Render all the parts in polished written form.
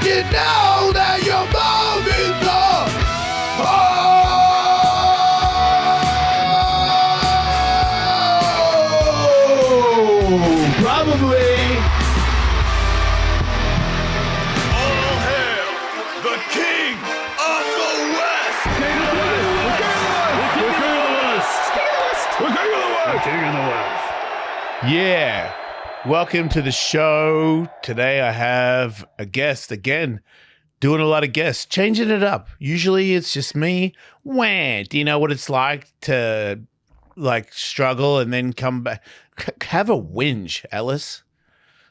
you know that your mom is probably. All hail the king of the West! King of the West! Yeah. Welcome to the show. Today I have a guest again, doing a lot of guests, changing it up. Usually it's just me. Wah. Do you know what it's like to struggle and then come back? Have a whinge, Ellis.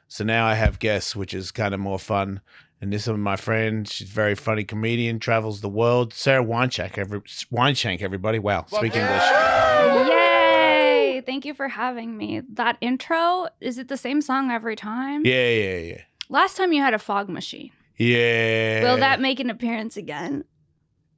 So now I have guests, which is kind of more fun. And this is my friend. She's a very funny comedian, travels the world. Sara Weinshenk, everybody. Wow, speak English. Yay! Thank you for having me. That intro, is it the same song every time? Yeah. Last time you had a fog machine. Yeah. Will that make an appearance again?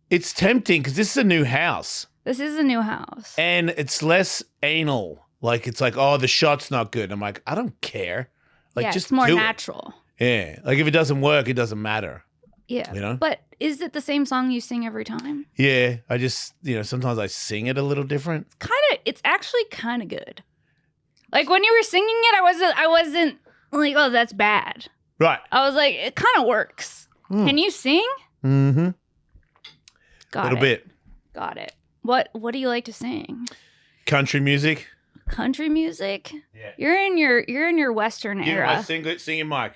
It's tempting because this is a new house. This is a new house. And it's less anal. Like, it's like, oh, the shot's not good. I'm like, I don't care. Like, yeah, just it's more do natural. It. Yeah. Like, if it doesn't work, it doesn't matter. Yeah. You know? But is it the same song you sing every time? Yeah. I just, sometimes I sing it a little different. It's actually kind of good. Like, when you were singing it, I wasn't like, oh, that's bad. Right. I was like, it kind of works. Can you sing? Mm-hmm. Got a little it. bit. Got it. What do you like to sing? Country music. Country music? Yeah. You're in your Western Give era. my singing mic.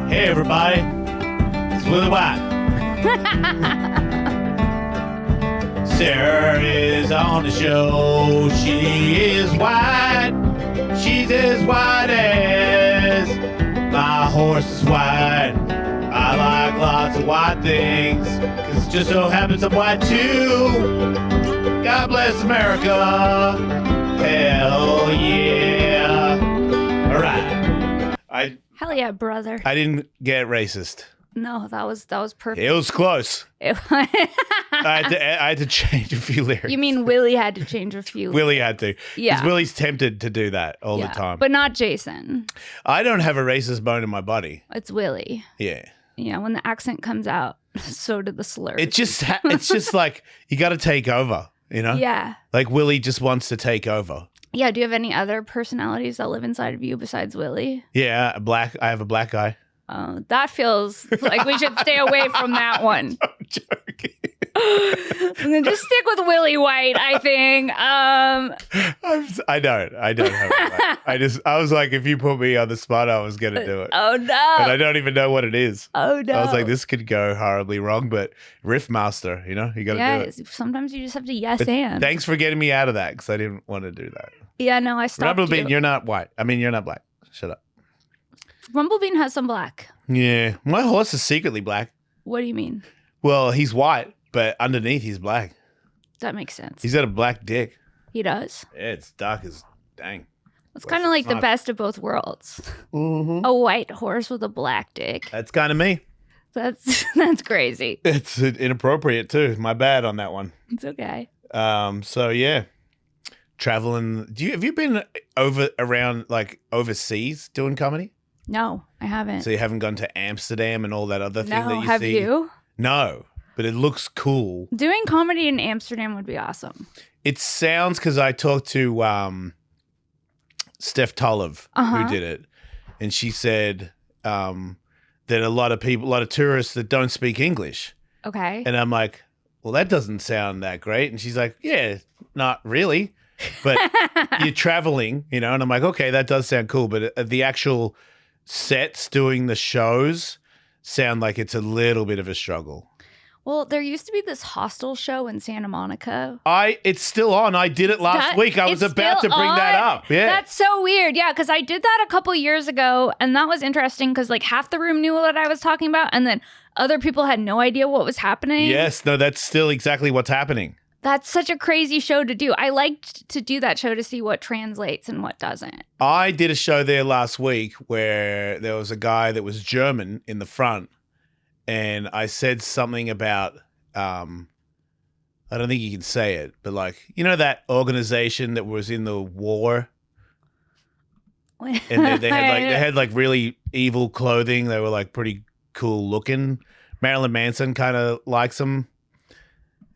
Hey, everybody. It's Willie White. Sara is on the show. She is white. She's as white as my horse is white. I like lots of white things, 'cause it just so happens I'm white too. God bless America. Hell yeah. All right. Hell yeah, brother. I didn't get racist. No, that was perfect. It was close. I had to change a few lyrics. You mean Willie had to change a few? Willie had to. Yeah. Because Willie's tempted to do that all the time. But not Jason. I don't have a racist bone in my body. It's Willie. Yeah. Yeah, when the accent comes out, so do the slurs. It's just like, you got to take over, you know? Yeah. Like Willie just wants to take over. Yeah, do you have any other personalities that live inside of you besides Willie? Yeah, I have a black guy. That feels like we should stay away from that one. I'm joking. Just stick with Willie White, I think. I don't have a black. I was like, if you put me on the spot, I was going to do it. Oh, no. And I don't even know what it is. Oh, no. I was like, this could go horribly wrong, but riff master, you got to do it. Sometimes you just have to yes But and. thanks for getting me out of that, because I didn't want to do that. Yeah, no, I stopped Rumblebean, you. you're not white. I mean, you're not black. Shut up. Rumblebean has some black. Yeah. My horse is secretly black. What do you mean? Well, he's white, but underneath he's black. That makes sense. He's got a black dick. He does. Yeah, it's dark as dang. It's kind of like the best of both worlds. Mm-hmm. A white horse with a black dick. That's kind of me. That's crazy. It's inappropriate too. My bad on that one. It's okay. So yeah. Traveling. Have you been around like overseas doing comedy? No, I haven't. So you haven't gone to Amsterdam and all that other thing that No, you have see? you? No, but it looks cool. Doing comedy in Amsterdam would be awesome. It sounds, because I talked to Steph Tolliv, who did it, and she said that a lot of tourists that don't speak English. Okay. And I'm like, well, that doesn't sound that great. And she's like, yeah, not really. But you're traveling, and I'm like, okay, that does sound cool. But the actual sets doing the shows sound like it's a little bit of a struggle. Well, there used to be this hostel show in Santa Monica. It's still on. I did it last week. I was about to bring that up. Yeah. That's so weird. Yeah, because I did that a couple years ago, and that was interesting because like half the room knew what I was talking about, and then other people had no idea what was happening. Yes, no, that's still exactly what's happening. That's such a crazy show to do. I liked to do that show to see what translates and what doesn't. I did a show there last week where there was a guy that was German in the front, and I said something about, I don't think you can say it, but like, that organization that was in the war? and they had like really evil clothing. They were like pretty cool looking. Marilyn Manson kind of likes them.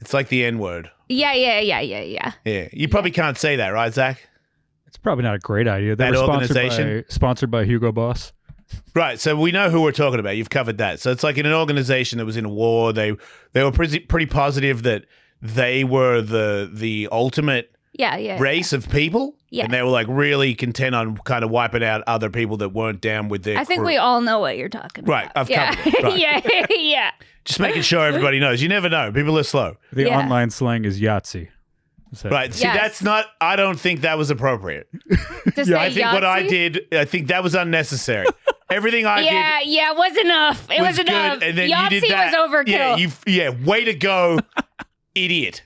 It's like the N-word. Yeah. Yeah, you probably can't say that, right, Zach? It's probably not a great idea. They That were organization? sponsored by Hugo Boss. Right, so we know who we're talking about. You've covered that. So it's like in an organization that was in a war. They were pretty positive that they were the ultimate race of people. Yeah. And they were like really content on kind of wiping out other people that weren't down with their I think crew. we all know what you're talking about. Right, I've covered it. Right. Yeah. Just making sure everybody knows. You never know. People are slow. The online slang is Yahtzee. So- Right. See, that's not, I don't think that was appropriate. To say I think what I Yahtzee? did, I think that was unnecessary. Everything I did Yeah, it was enough. It was enough. good. And then Yahtzee you did that. was overkill. Yeah, way to go, idiot.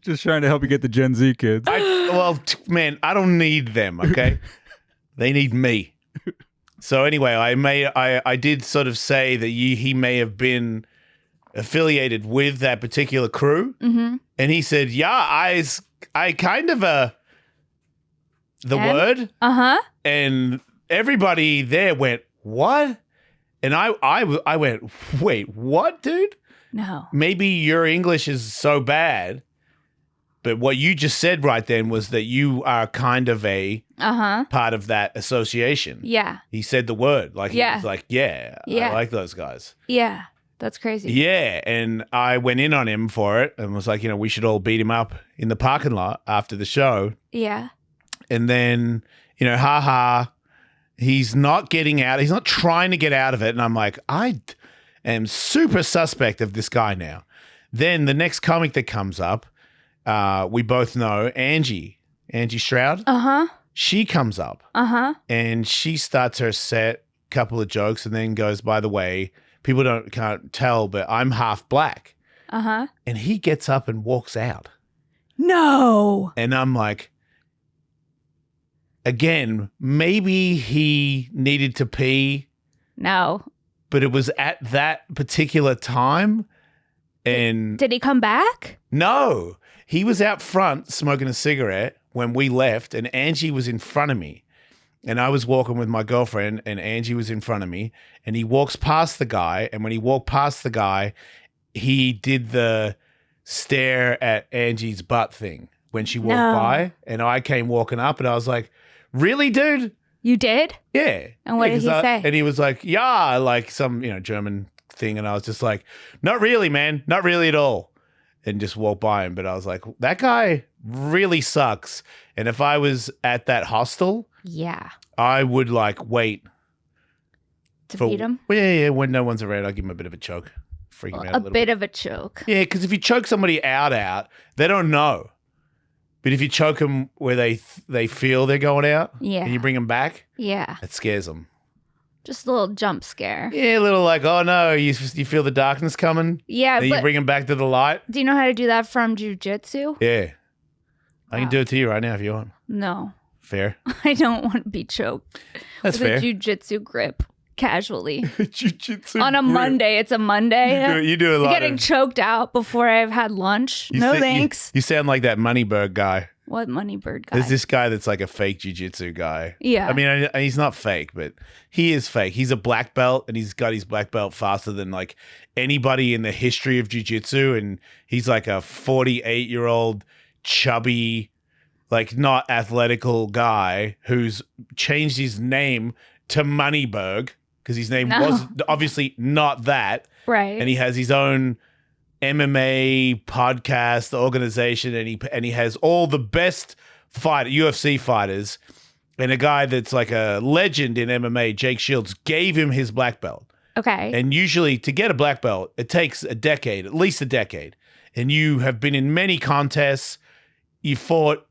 Just trying to help you get the Gen Z kids. Man, I don't need them, okay? They need me. So anyway, I did sort of say that he may have been affiliated with that particular crew. Mm-hmm. And he said, yeah, I kind of the word. Uh-huh. And everybody there went, what? And I went, wait, what, dude? No. Maybe your English is so bad, but what you just said right then was that you are kind of a part of that association. Yeah. He said the word. Like, he was like, yeah, I like those guys. Yeah. That's crazy. Yeah. And I went in on him for it and was like, we should all beat him up in the parking lot after the show. Yeah. And then, he's not getting out. He's not trying to get out of it. And I'm like, I am super suspect of this guy now. Then the next comic that comes up, we both know Angie Stroud. Uh-huh. She comes up. Uh-huh. And she starts her set, couple of jokes, and then goes, by the way, people can't tell, but I'm half black. Uh-huh. And he gets up and walks out. No. And I'm like, again, maybe he needed to pee. No. But it was at that particular time. And Did he come back? no, he was out front smoking a cigarette when we left, and Angie was in front of me. And I was walking with my girlfriend, and Angie was in front of me. And he walks past the guy. And when he walked past the guy, he did the stare at Angie's butt thing when she walked by. And I came walking up, and I was like, really, dude? You did? Yeah. And what did he say? And he was like, yeah, like some, German thing. And I was just like, not really, man. Not really at all. And just walked by him. But I was like, that guy really sucks. And if I was at that hostel, Yeah. I would wait. To beat him? Well, yeah. When no one's around, I'll give him a bit of a choke. Freak him out a little bit. Of a choke. Yeah, because if you choke somebody out, they don't know. But if you choke them where they feel they're going out, and you bring them back, it scares them. Just a little jump scare. Yeah, a little like, oh no, you feel the darkness coming? Yeah, then but you bring them back to the light? do you know how to do that from jujitsu? Yeah. I can do it to you right now if you want. No. Fair. I don't want to be choked. That's with fair. a jujitsu grip casually. Jiu-jitsu On a grip. Monday. It's a Monday. You do a lot Getting of... choked out before I've had lunch. You No say- thanks. You sound like that Moneybird guy. What money bird guy? There's this guy that's like a fake jiu-jitsu guy. Yeah. I mean, he's not fake, but he is fake. He's a black belt, and he's got his black belt faster than like anybody in the history of jiu-jitsu. And he's like a 48-year-old chubby, like not athletical guy who's changed his name to Moneyberg because his name was obviously not that. Right. And he has his own MMA podcast organization, and he has all the best UFC fighters, and a guy that's like a legend in MMA, Jake Shields, gave him his black belt. Okay. And usually to get a black belt, it takes a decade, at least a decade. And you have been in many contests, you fought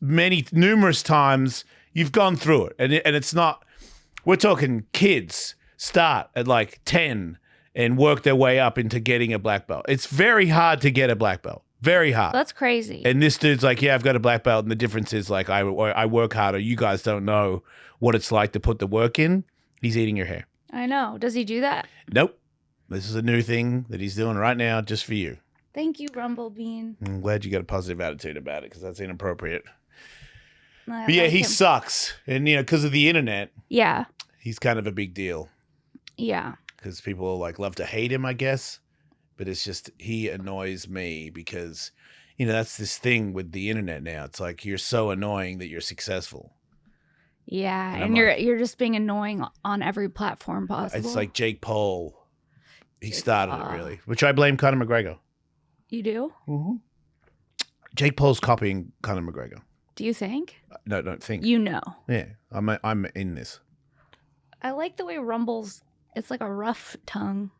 numerous times, you've gone through it. And it's not, we're talking kids start at like 10 and work their way up into getting a black belt. It's very hard to get a black belt. Very hard. That's crazy. And this dude's like, yeah, I've got a black belt. And the difference is like, I work harder. You guys don't know what it's like to put the work in. He's eating your hair. I know. Does he do that? Nope. This is a new thing that he's doing right now just for you. Thank you, Rumblebean. I'm glad you got a positive attitude about it because that's inappropriate. I But yeah, like he him. sucks. And, because of the internet, Yeah. he's kind of a big deal. Yeah. Because people like love to hate him, I guess. But it's just, he annoys me because, that's this thing with the internet now. It's like you're so annoying that you're successful. Yeah. And And I'm you're just being annoying on every platform possible. It's like Jake Paul. He Jake started Paul. it, really. Which I blame Conor McGregor. You do? Mm-hmm. Jake Paul's copying Conor McGregor. Do you think? No, don't think. You know. Yeah, I'm in this. I like the way Rumble's, it's like a rough tongue.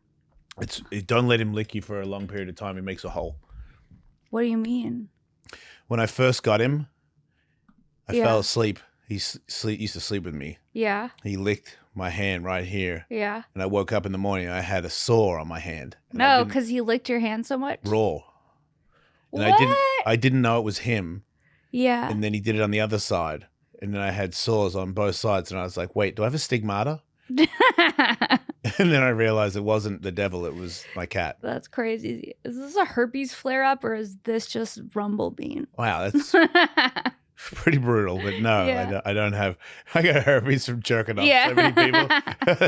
Don't let him lick you for a long period of time. He makes a hole. What do you mean? When I first got him, I Yeah. fell asleep. He used to sleep with me. Yeah. He licked my hand right here, Yeah. and I woke up in the morning. I had a sore on my hand. And I No, didn't- because he licked your hand so much? raw. And What? I didn't know it was him. Yeah. And then he did it on the other side, and then I had sores on both sides. And I was like, "Wait, do I have a stigmata?" And then I realized it wasn't the devil; it was my cat. That's crazy. Is this a herpes flare up or is this just Rumble Bean? Wow, that's pretty brutal. But no, Yeah. I don't have. I got herpes from jerking off Yeah. so many people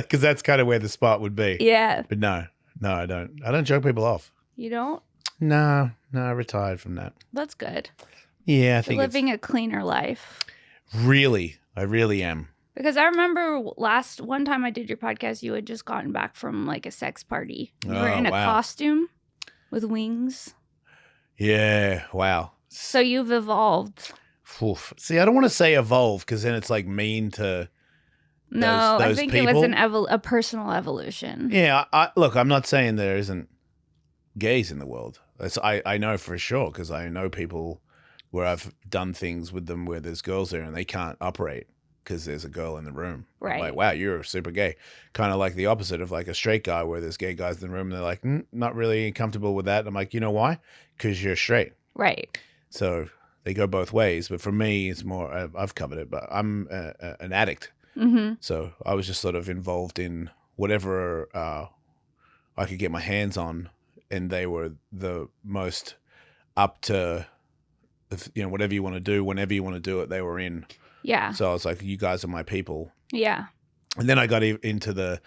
because that's kind of where the spot would be. Yeah. But no, I don't. I don't jerk people off. You don't? No, I retired from that. That's good. Yeah, I You're think living a cleaner life. I really am. Because I remember one time I did your podcast, you had just gotten back from like a sex party. You were Oh, in a wow. costume with wings. Yeah, wow. So you've evolved. Oof. See, I don't want to say evolve because then it's like mean to. No, I those think it was people? a personal evolution. Yeah, look, I'm not saying there isn't gays in the world. I know for sure because I know people where I've done things with them where there's girls there and they can't operate because there's a girl in the room. I'm Right. like, wow, you're super gay. Kind of like the opposite of like a straight guy where there's gay guys in the room and they're like, not really comfortable with that. And I'm like, you know why? Because you're straight. Right. So they go both ways. But for me, it's more, I've covered it, but I'm an addict. Mm-hmm. So I was just sort of involved in whatever I could get my hands on, and they were the most up to, whatever you want to do, whenever you want to do it, they were in. Yeah. So I was like, you guys are my people. Yeah. And then I got into the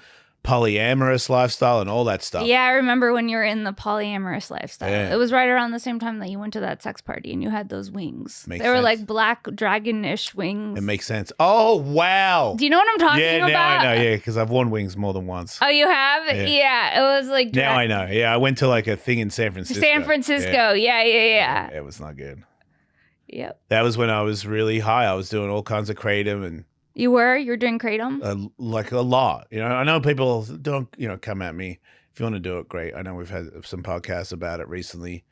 polyamorous lifestyle and all that stuff. Yeah, I remember when you were in the polyamorous lifestyle. Yeah. It was right around the same time that you went to that sex party and you had those wings. Makes They were sense. like black dragon-ish wings. It makes sense. Oh, wow. Do you know what I'm talking Yeah, about? now I know. Yeah, because I've worn wings more than once. Oh, you have? Yeah. Yeah. It was like Now I know. Yeah, I went to like a thing in San Francisco. San Francisco. Yeah. Yeah, it was not good. Yep. That was when I was really high. I was doing all kinds of kratom and You were doing kratom? like a lot. I know people don't, come at me. If you want to do it, great. I know we've had some podcasts about it recently,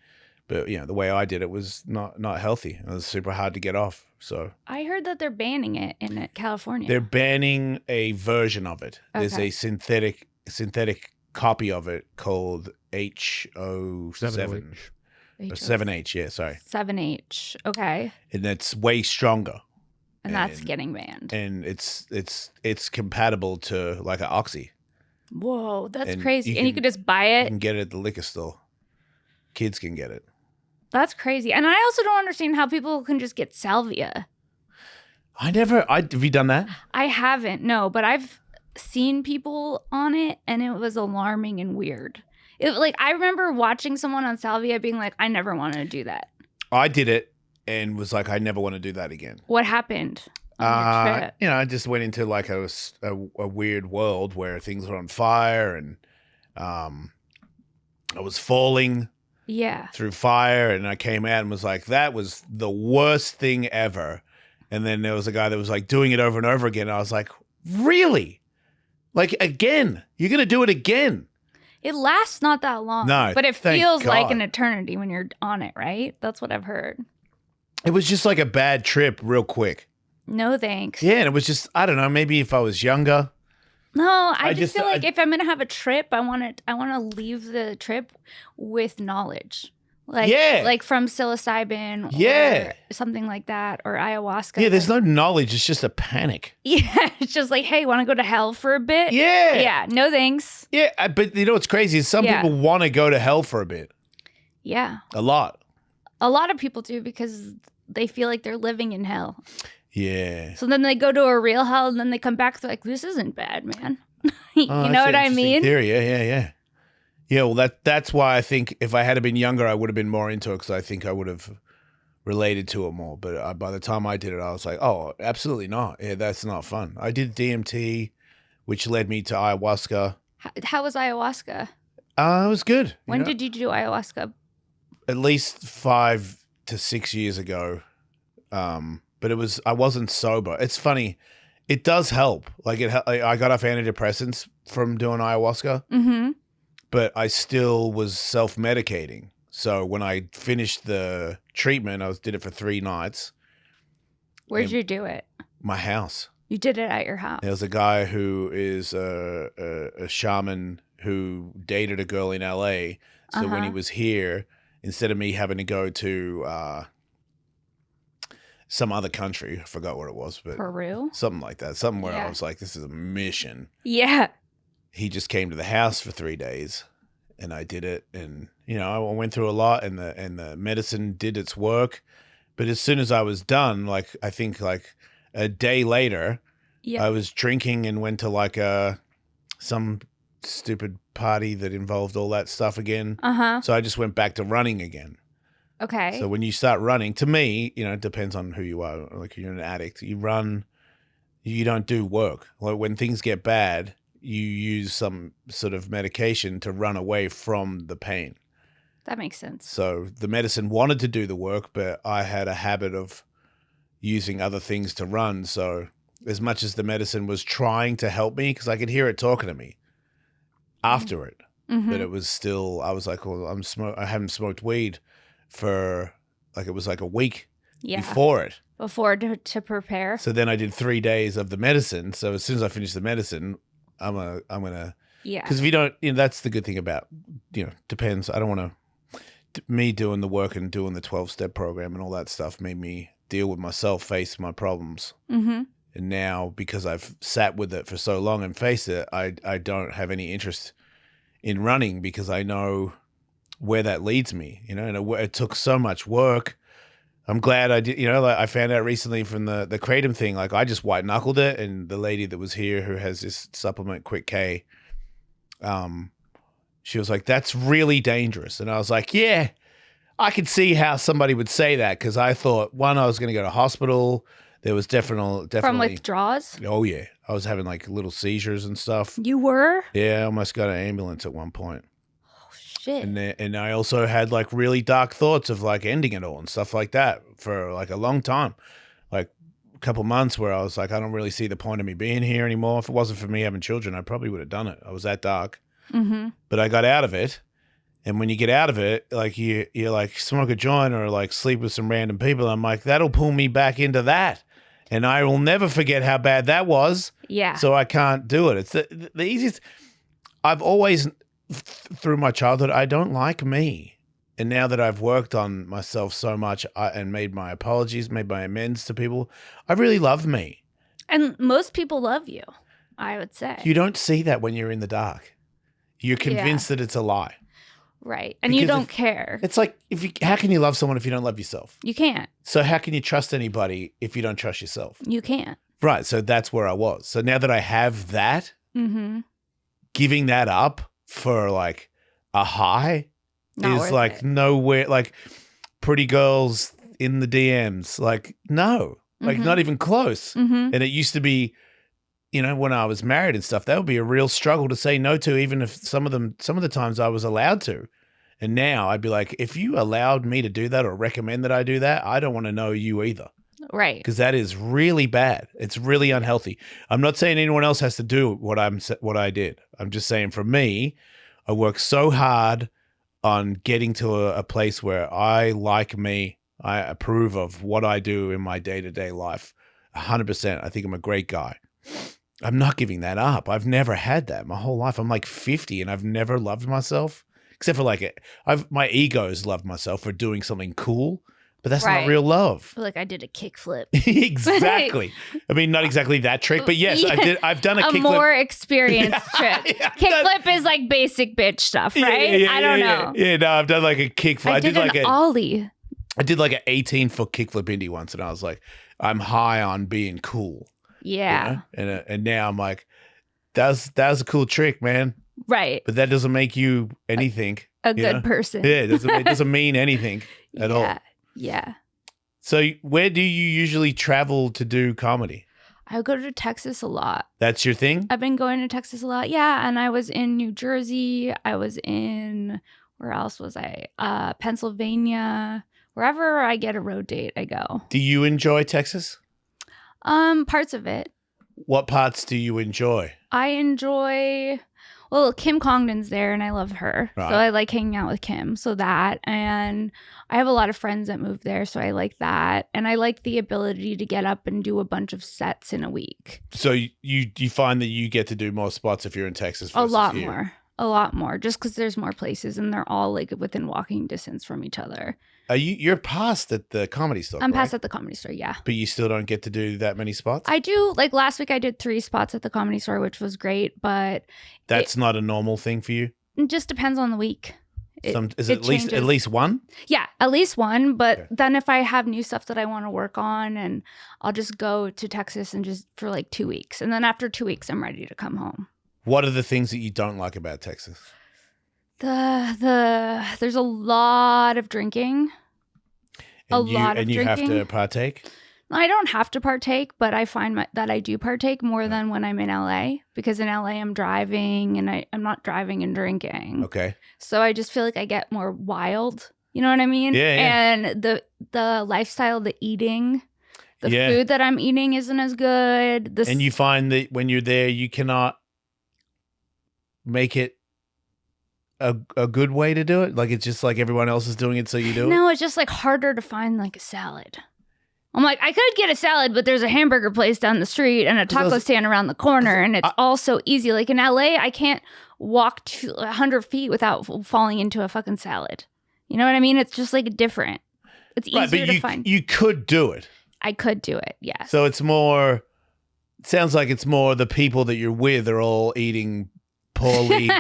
but the way I did it was not healthy. It was super hard to get off. So I heard that they're banning it in California. they're banning a version of it. There's Okay. a synthetic copy of it called HO7 or 7H. Yeah, sorry, 7H. Okay. and it's way stronger. And that's And- getting banned. And it's compatible to like an oxy. Whoa, that's and crazy. you And you can- could just buy You it. can get it at the liquor store. Kids can get it. That's crazy. And I also don't understand how people can just get salvia. Have you done that? I haven't, no, but I've seen people on it and it was alarming and weird. I remember watching someone on salvia being like, I never wanted to do that. I did it and was like, I never want to do that again. What happened on your trip? I just went into like a weird world where things were on fire and I was falling Yeah. through fire and I came out and was like, that was the worst thing ever. And then there was a guy that was like doing it over and over again. And I was like, really? Like again? You're going to do it again? It lasts not that long. No, but it thank feels like God. an eternity when you're on it, right? That's what I've heard. It was just like a bad trip real quick. No thanks. Yeah, and it was just, I don't know, maybe if I was younger. No, I I just just- feel like if I'm gonna have a trip, I want to leave the trip with knowledge. Like from psilocybin or Yeah. something like that, or ayahuasca. Yeah, there's no knowledge. It's just a panic. Yeah, it's just like, hey, want to go to hell for a bit? Yeah. Yeah, no thanks. Yeah, but you know what's crazy is some Yeah. people want to go to hell for a bit. Yeah. A lot. A lot of people do because they feel like they're living in hell. Yeah. So then they go to a real hell, and then they come back. They're like, "This isn't bad, man." You Oh, know that's what an I interesting mean? Theory. Yeah. Yeah, well, that's why I think if I had been younger, I would have been more into it because I think I would have related to it more. But by the time I did it, I was like, oh, absolutely not. Yeah, that's not fun. I did DMT, which led me to ayahuasca. How was ayahuasca? It was good. When did you do ayahuasca? At least 5 to 6 years ago. But I wasn't sober. It's funny. It does help. Like I got off antidepressants from doing ayahuasca, Mm-hmm. but I still was self-medicating. So when I finished the treatment, I did it for 3 nights. Where'd you do it? My house. You did it at your house. There was a guy who is a shaman who dated a girl in LA. So when he was here, instead of me having to go to some other country, I forgot what it was, but Peru? something like that. Something where I Yeah. was like, this is a mission. Yeah. He just came to the house for 3 days and I did it. And, I went through a lot and the medicine did its work. But as soon as I was done, like, I think like a day later, Yeah. I was drinking and went to some stupid party that involved all that stuff again. Uh-huh. So I just went back to running again. Okay. So when you start running, to me, it depends on who you are. Like you're an addict, you run, you don't do work. Like when things get bad, you use some sort of medication to run away from the pain. That makes sense. So the medicine wanted to do the work, but I had a habit of using other things to run. So as much as the medicine was trying to help me, because I could hear it talking to me after it, Mm-hmm. but it was still, I was like, well, I haven't smoked weed for it was like a week before it. Before to prepare. So then I did 3 days of the medicine. So as soon as I finish the medicine, I'm gonna Yeah. because if you don't, that's the good thing about depends. I don't want to. Me doing the work and doing the 12-step program and all that stuff made me deal with myself, face my problems, Mm-hmm. and now because I've sat with it for so long and faced it, I don't have any interest in running because I know where that leads me. And it took so much work. I'm glad I did, like I found out recently from the Kratom thing, like I just white knuckled it. And the lady that was here who has this supplement, Quick K, she was like, that's really dangerous. And I was like, yeah, I could see how somebody would say that. Cause I thought I was going to go to hospital. There was definitely From withdrawals? Oh yeah. I was having like little seizures and stuff. You were? Yeah. I almost got an ambulance at one point. Shit. And I also had like really dark thoughts of like ending it all and stuff like that for like a long time, like a couple months where I was like, I don't really see the point of me being here anymore. If it wasn't for me having children, I probably would have done it. I was that dark, Mm-hmm. but I got out of it. And when you get out of it, like you're like smoke a joint or like sleep with some random people. I'm like, that'll pull me back into that. And I will never forget how bad that was. Yeah. So I can't do it. It's the easiest. I've always, through my childhood, I don't like me. And now that I've worked on myself so much and made my apologies, made my amends to people, I really love me. And most people love you, I would say. You don't see that when you're in the dark. You're convinced that it's a lie. Right. And you Because don't care. It's like, how can you love someone if you don't love yourself? You can't. So how can you trust anybody if you don't trust yourself? You can't. Right. So that's where I was. So now that I have that, Mm-hmm. giving that up for like a high Not is worth like it. nowhere, like pretty girls in the DMs, like no, like Mhm. not even close. Mm-hmm. And it used to be, when I was married and stuff, that would be a real struggle to say no to, even if some of the times I was allowed to. And now I'd be like, if you allowed me to do that or recommend that I do that, I don't want to know you either. Right. Because that is really bad. It's really unhealthy. I'm not saying anyone else has to do what I did. I'm just saying for me, I worked so hard on getting to a place where I like me. I approve of what I do in my day-to-day life. 100%. I think I'm a great guy. I'm not giving that up. I've never had that my whole life. I'm like 50 and I've never loved myself, except for like my ego's loved myself for doing something cool. But that's Right. not real love. Like I did a kickflip. Exactly. I mean, not exactly that trick, but yes, Yeah. I've done a A kickflip. more experienced trick. Yeah, I've done- Kickflip is like basic bitch stuff, Yeah, right? yeah, I don't yeah, know. Yeah, no, I've done like a kickflip. I did like an ollie. I did like an 18-foot kickflip indie once, and I was like, I'm high on being cool. Yeah. You know? And now I'm like, that was a cool trick, man. Right. But that doesn't make you anything. A you good know? person. Yeah, it doesn't mean anything at all. Yeah. So where do you usually travel to do comedy? I go to Texas a lot. That's your thing? I've been going to Texas a lot. Yeah. And I was in New Jersey. I was in, where else was I? Pennsylvania. Wherever I get a road date, I go. Do you enjoy Texas? Parts of it. What parts do you enjoy? I enjoy, well, Kim Congdon's there and I love her. Right. So I like hanging out with Kim. So that, and I have a lot of friends that moved there. So I like that. And I like the ability to get up and do a bunch of sets in a week. So you find that you get to do more spots if you're in Texas versus here? A lot more, just because there's more places and they're all like within walking distance from each other. You're past at the Comedy Store, I'm right? past at the Comedy Store, yeah. But you still don't get to do that many spots? I do, like last week I did 3 spots at the Comedy Store, which was great, but That's not a normal thing for you? it just depends on the week. Is it changes. at least one? Yeah, at least one. But Okay. then if I have new stuff that I want to work on, and I'll just go to Texas and just for like 2 weeks. And then after 2 weeks, I'm ready to come home. What are the things that you don't like about Texas? There's a lot of drinking. And lot of and you have to drinking. partake? I don't have to partake, but I find that I do partake more than when I'm in LA, because in LA I'm driving and I'm not driving and drinking. Okay. So I just feel like I get more wild. You know what I mean? Yeah, yeah. And the lifestyle, the eating, the Yeah. food that I'm eating isn't as good. And you find that when you're there, you cannot make it a good way to do it? Like it's just like everyone else is doing it, so you do it? No, it's just like harder to find like a salad. I'm like, I could get a salad, but there's a hamburger place down the street and a taco those- stand around the corner, and it's all so easy. Like in LA, I can't walk 100 feet without falling into a fucking salad. You know what I mean? It's just like different. It's easier Right, but to find. you could do it. I could do it, yes. So it's more, it sounds like it's more the people that you're with are all eating poorly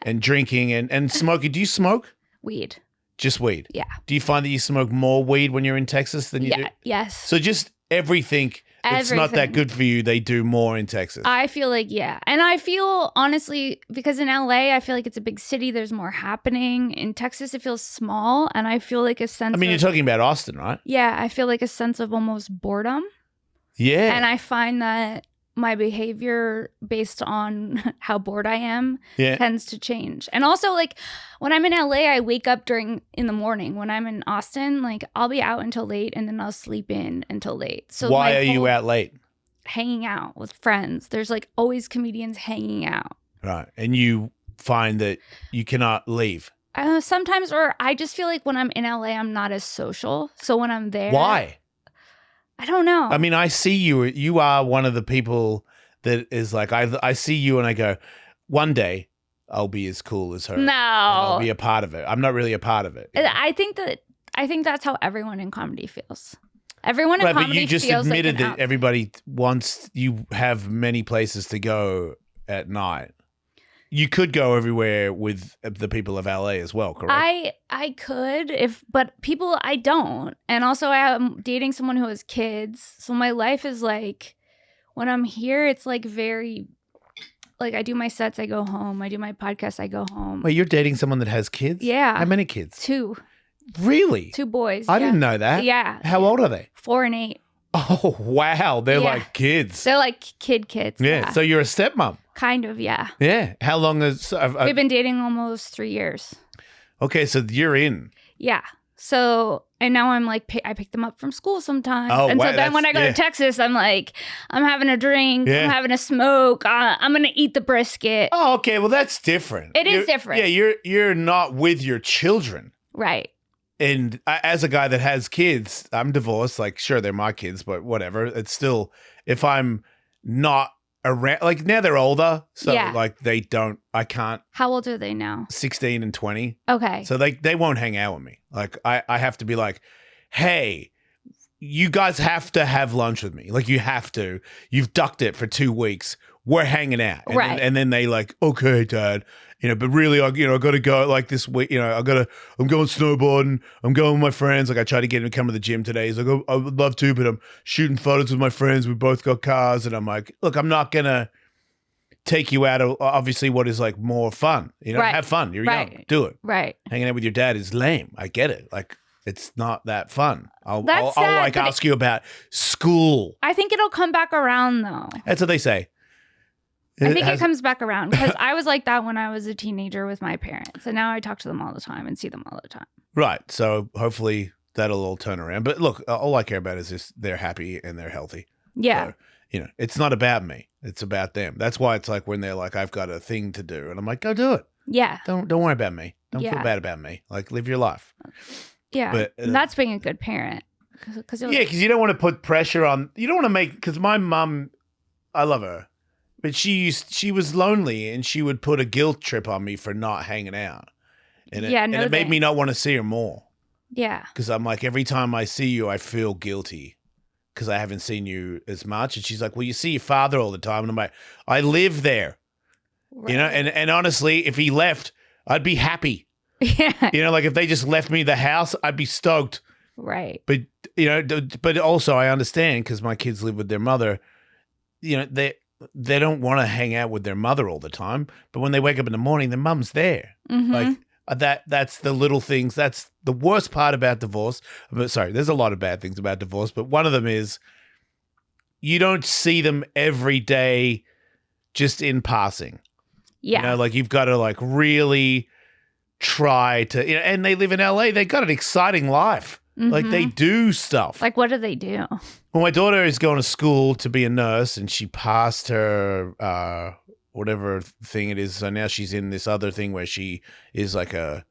and drinking and smoking. Do you smoke? Weed. Just weed? Yeah. Do you find that you smoke more weed when you're in Texas than you do? Yes. So just everything that's not that Everything. good for you, they do more in Texas. I feel like, yeah. And I feel, honestly, because in LA, I feel like it's a big city. There's more happening. In Texas, it feels small. And I feel like a sense I mean, you're of, talking about Austin, right? yeah, I feel like a sense of almost boredom. Yeah. And I find that my behavior based on how bored I am yeah. tends to change. And also, like, when I'm in LA, I wake up in the morning. When I'm in Austin, like, I'll be out until late and then I'll sleep in until late. So Why my are you whole- out late? Hanging out with friends. There's like always comedians hanging out. Right. And you find that you cannot leave. Sometimes, or I just feel like when I'm in LA, I'm not as social. So when I'm there, Why? I don't know. I mean, I see you. You are one of the people that is like, I see you and I go, one day I'll be as cool as her. no, And I'll be a part of it. I'm not really a part of it. you know? I think that's how everyone in comedy feels. Everyone in Right, but comedy you just feels admitted like an that everybody wants, you have many places to go at night. You could go everywhere with the people of LA as well, correct? I could but people I don't. And also I am dating someone who has kids. So my life is like, when I'm here, it's like very, like I do my sets, I go home. I do my podcast, I go home. Wait, you're dating someone that has kids? Yeah. How many kids? 2 Really? boys. I yeah. didn't know that. Yeah. How old are they? 4 and 8. Oh, wow. They're Yeah. like kids. They're like kids. Yeah. So you're a stepmom. kind of, yeah. Yeah. How long is... We've been dating almost 3 years. okay, so you're in. Yeah. So, and now I'm like, I pick them up from school sometimes. Oh, and wow, so then when I go yeah. to Texas, I'm like, I'm having a drink, Yeah. I'm having a smoke, I'm going to eat the brisket. Oh, okay. Well, that's different. It is You're- different. Yeah, you're not with your children. Right. And as a guy that has kids, I'm divorced. Like, sure, they're my kids, but whatever. It's still, if I'm not around, like now they're older, so Yeah. like I can't. How old are they now? 16 and 20, Okay. so they won't hang out with me. Like I have to be like, hey, you guys have to have lunch with me. Like you have to. You've ducked it for 2 weeks. We're hanging out, and Right. and then they like, okay, Dad. but really, I got to go like this week. I'm going snowboarding. I'm going with my friends. Like I tried to get him to come to the gym today. He's like, I would love to, but I'm shooting photos with my friends. We both got cars, and I'm like, look, I'm not gonna take you out of obviously what is like more fun. Right. Have fun. You're Right. young. Do it. Right. Hanging out with your dad is lame. I get it. Like it's not that fun. I'll That's sad, like but ask you about school. I think it'll come back around though. That's what they say. I think it comes back around because I was like that when I was a teenager with my parents, and now I talk to them all the time and see them all the time. Right. So hopefully that'll all turn around. But look, all I care about is just they're happy and they're healthy. Yeah. So, it's not about me. It's about them. That's why it's like when they're like, I've got a thing to do. And I'm like, go do it. Yeah. Don't worry about me. Don't feel Yeah. bad about me. Like live your life. Yeah. But, that's being a good parent. Cause Yeah, because you don't want to put pressure on. You don't want to make. Because my mum, I love her, but she was lonely and she would put a guilt trip on me for not hanging out, and it made me not want to see her more. Yeah. Because I'm like, every time I see you, I feel guilty because I haven't seen you as much. And she's like, well, you see your father all the time, and I'm like, I live there, Right. and honestly, if he left, I'd be happy. Yeah. Like if they just left me the house, I'd be stoked. Right. But but also I understand because my kids live with their mother. They don't want to hang out with their mother all the time. But when they wake up in the morning, their mum's there. Mhm. Like that's the little things. That's the worst part about divorce. But sorry, there's a lot of bad things about divorce, but one of them is you don't see them every day, just in passing. Yeah. Like you've got to like really try to. And they live in LA. They got an exciting life. Like they do stuff. Like what do they do? Well, my daughter is going to school to be a nurse, and she passed her whatever thing it is. So now she's in this other thing where she is like a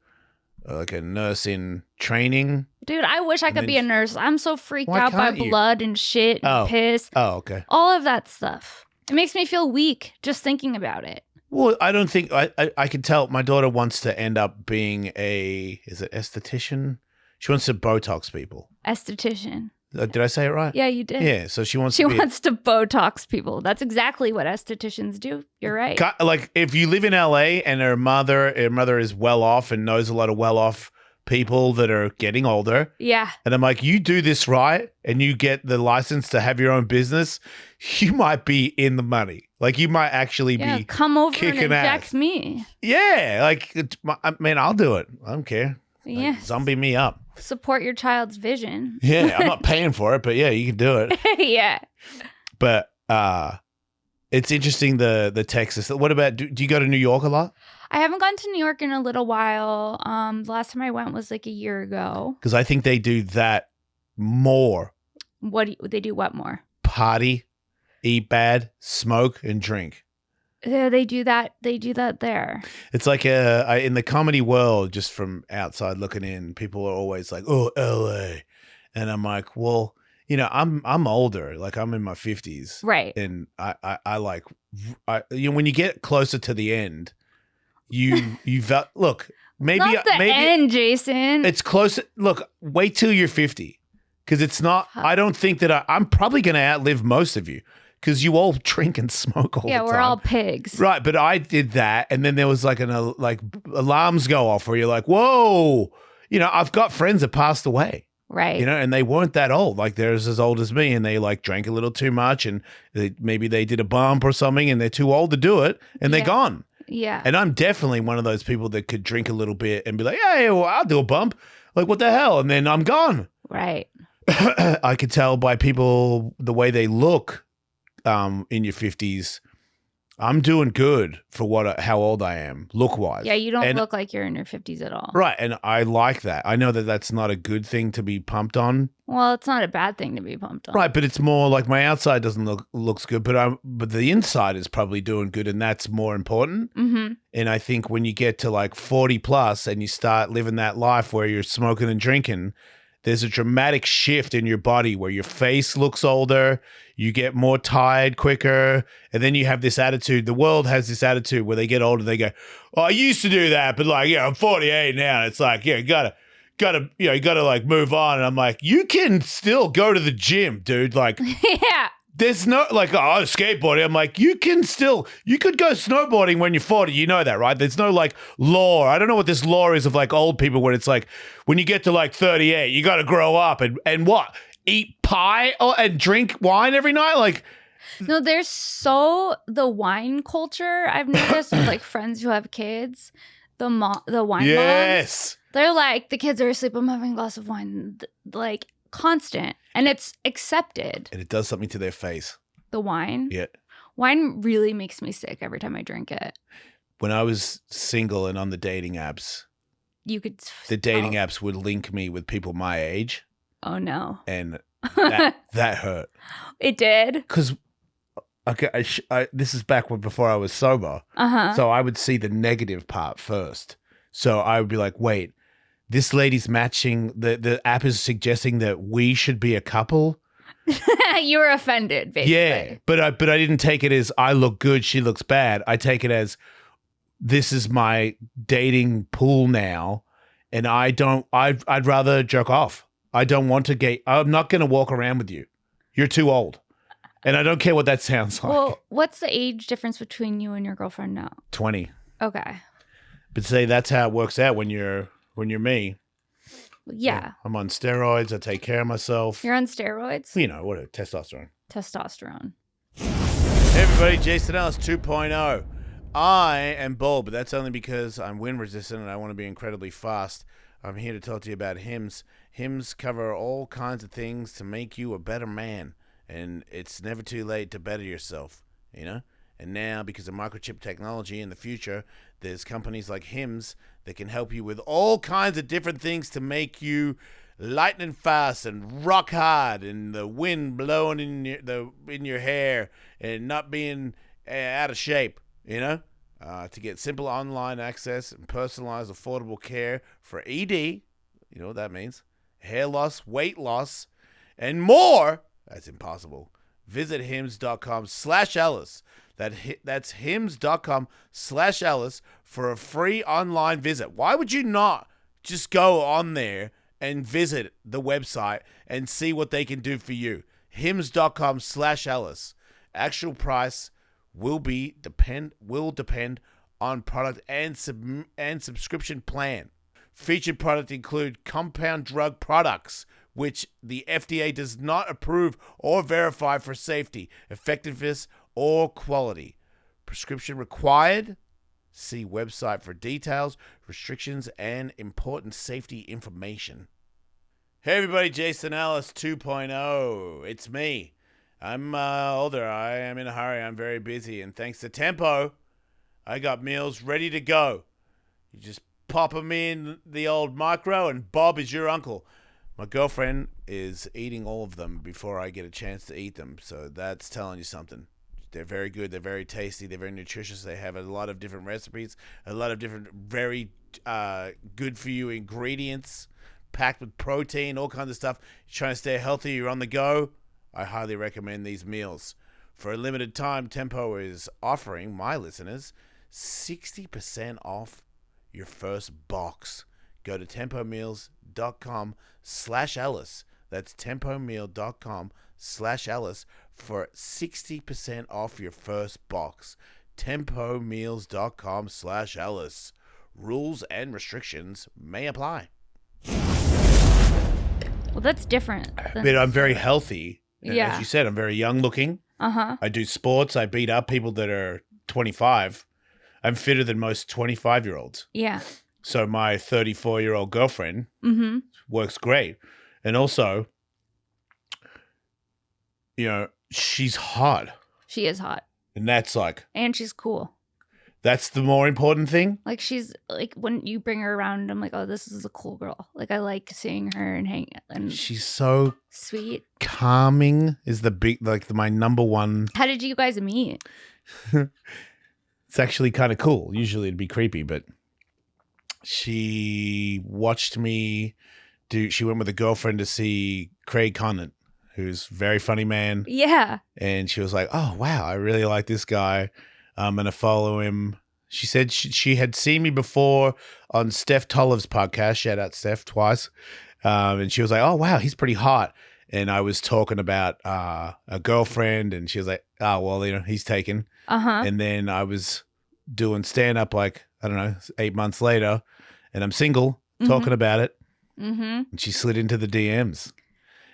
nurse in training. Dude, I wish I could be a nurse. I'm so freaked Why out by can't you? blood and shit and piss. Oh, okay. All of that stuff. It makes me feel weak just thinking about it. Well, I don't think I can tell. My daughter wants to end up being is it esthetician? She wants to Botox people. Esthetician. Did I say it right? Yeah, you did. Yeah, so she wants She to be wants to Botox people. That's exactly what estheticians do. You're right. like if you live in LA and her mother is well off and knows a lot of well off people that are getting older. Yeah. And I'm like, you do this right and you get the license to have your own business, you might be in the money. Like you might actually be come over and kicking inject ass. me. Yeah, like I'll do it. I don't care. Like, Yeah. zombie me up. Support your child's vision. Yeah, I'm not paying for it, but yeah, you can do it. Yeah. But it's interesting the Texas. What about do you go to New York a lot? I haven't gone to New York in a little while. The last time I went was like a year ago. Because I think they do that more. They do what more? Party, eat bad, smoke, and drink. Yeah, they do that. They do that there. It's like in the comedy world, just from outside looking in, people are always like, "Oh, LA," and I'm like, "Well, I'm older. Like I'm in my 50s, Right. And I like, when you get closer to the end, you look maybe Not the end, Jason. it's close. Look, wait till you're 50, because it's not. I don't think that I'm probably going to outlive most of you. Because you all drink and smoke all the time. Yeah, we're all pigs. Right, but I did that, and then there was like alarms go off where you're like, whoa. I've got friends that passed away. Right. And they weren't that old. Like they're as old as me, and they like drank a little too much, and maybe they did a bump or something, and they're too old to do it, and they're gone. Yeah. And I'm definitely one of those people that could drink a little bit and be like, yeah, well, I'll do a bump. Like, what the hell? And then I'm gone. Right. I could tell by people the way they look. In your 50s, I'm doing good for how old I am, look wise. Yeah, you don't look like you're in your 50s at all. Right, and I like that. I know that that's not a good thing to be pumped on. Well, it's not a bad thing to be pumped on. Right, but it's more like my outside doesn't looks good, but the inside is probably doing good, and that's more important. Mm-hmm. And I think when you get to like 40 plus and you start living that life where you're smoking and drinking, there's a dramatic shift in your body where your face looks older, you get more tired quicker, and then you have this attitude. The world has this attitude where they get older, they go, "Oh, I used to do that, but like, I'm 48 now." And it's like, yeah, you gotta like move on. And I'm like, you can still go to the gym, dude. Like, Yeah. there's no like, oh, skateboarding. I'm like, you could go snowboarding when you're 40. You know that, right? There's no like law. I don't know what this law is of like old people when it's like, when you get to like 38, you got to grow up and what? Eat pie and drink wine every night? Like, No, there's the wine culture. I've noticed with like friends who have kids, the wine moms. They're like, the kids are asleep, I'm having a glass of wine, like constant. And it's accepted. And it does something to their face. The wine? Yeah. Wine really makes me sick every time I drink it. When I was single and on the dating apps, the dating apps would link me with people my age. Oh, no. And that hurt. It did? Because, okay, this is back before I was sober. Uh-huh. So I would see the negative part first. So I would be like, wait, this lady's matching, the app is suggesting that we should be a couple. You were offended, basically. Yeah, but I didn't take it as I look good, she looks bad. I take it as this is my dating pool now, and I'd rather jerk off. I don't want to I'm not going to walk around with you. You're too old. And I don't care what that sounds like. Well, what's the age difference between you and your girlfriend now? 20. Okay. But say that's how it works out when you're me. Yeah. I'm on steroids. I take care of myself. You're on steroids? You know, what testosterone. Testosterone. Hey everybody, Jason Ellis 2.0. I am bold, but that's only because I'm wind resistant and I want to be incredibly fast. I'm here to talk to you about hymns. Hymns cover all kinds of things to make you a better man. And it's never too late to better yourself, you know? And now, because of microchip technology in the future, there's companies like Hims that can help you with all kinds of different things to make you lightning fast and rock hard, and the wind blowing in your hair and not being out of shape, you know? To get simple online access and personalized, affordable care for ED, you know what that means, hair loss, weight loss, and more. That's impossible. Visit hims.com/Ellis. That's hims.com/Ellis for a free online visit. Why would you not just go on there and visit the website and see what they can do for you? hims.com/Ellis. Actual price will depend on product and subscription plan. Featured product include compound drug products, which the FDA does not approve or verify for safety, effectiveness, or quality. Prescription required. See website for details, restrictions, and important safety information. Hey everybody, Jason Ellis 2.0. It's me. I'm older. I am in a hurry. I'm very busy. And thanks to Tempo, I got meals ready to go. You just pop them in the old micro and Bob is your uncle. My girlfriend is eating all of them before I get a chance to eat them. So that's telling you something. They're very good. They're very tasty. They're very nutritious. They have a lot of different recipes, a lot of different very good for you ingredients, packed with protein, all kinds of stuff. You're trying to stay healthy, you're on the go. I highly recommend these meals. For a limited time, Tempo is offering my listeners 60% off your first box. Go to tempomeals.com/Ellis. That's tempomeal.com/Ellis for 60% off your first box. tempomeals.com/Ellis. Rules and restrictions may apply. Well, that's different. But I'm very healthy. Yeah. As you said, I'm very young looking. Uh-huh. I do sports. I beat up people that are 25. I'm fitter than most 25-year-olds. Yeah. So my 34-year-old girlfriend works great. And also, you know, she's hot. She is hot. And that's like... And she's cool. That's the more important thing? Like, she's, like, when you bring her around, I'm like, oh, this is a cool girl. Like, I like seeing her and hang and she's so... sweet. Calming is the big, like, my number one... How did you guys meet? It's actually kind of cool. Usually it'd be creepy, but she watched me she went with a girlfriend to see Craig Conant, who's a very funny man. Yeah. And she was like, oh, wow, I really like this guy. I'm going to follow him. She said she had seen me before on Steph Tollev's podcast. Shout out Steph twice. And she was like, oh, wow, he's pretty hot. and I was talking about a girlfriend, and she was like, "Oh, well, he's taken." Uh-huh. And then I was doing stand up like, I don't know, 8 months later, and I'm single, talking about it. Mm-hmm. And she slid into the DMs.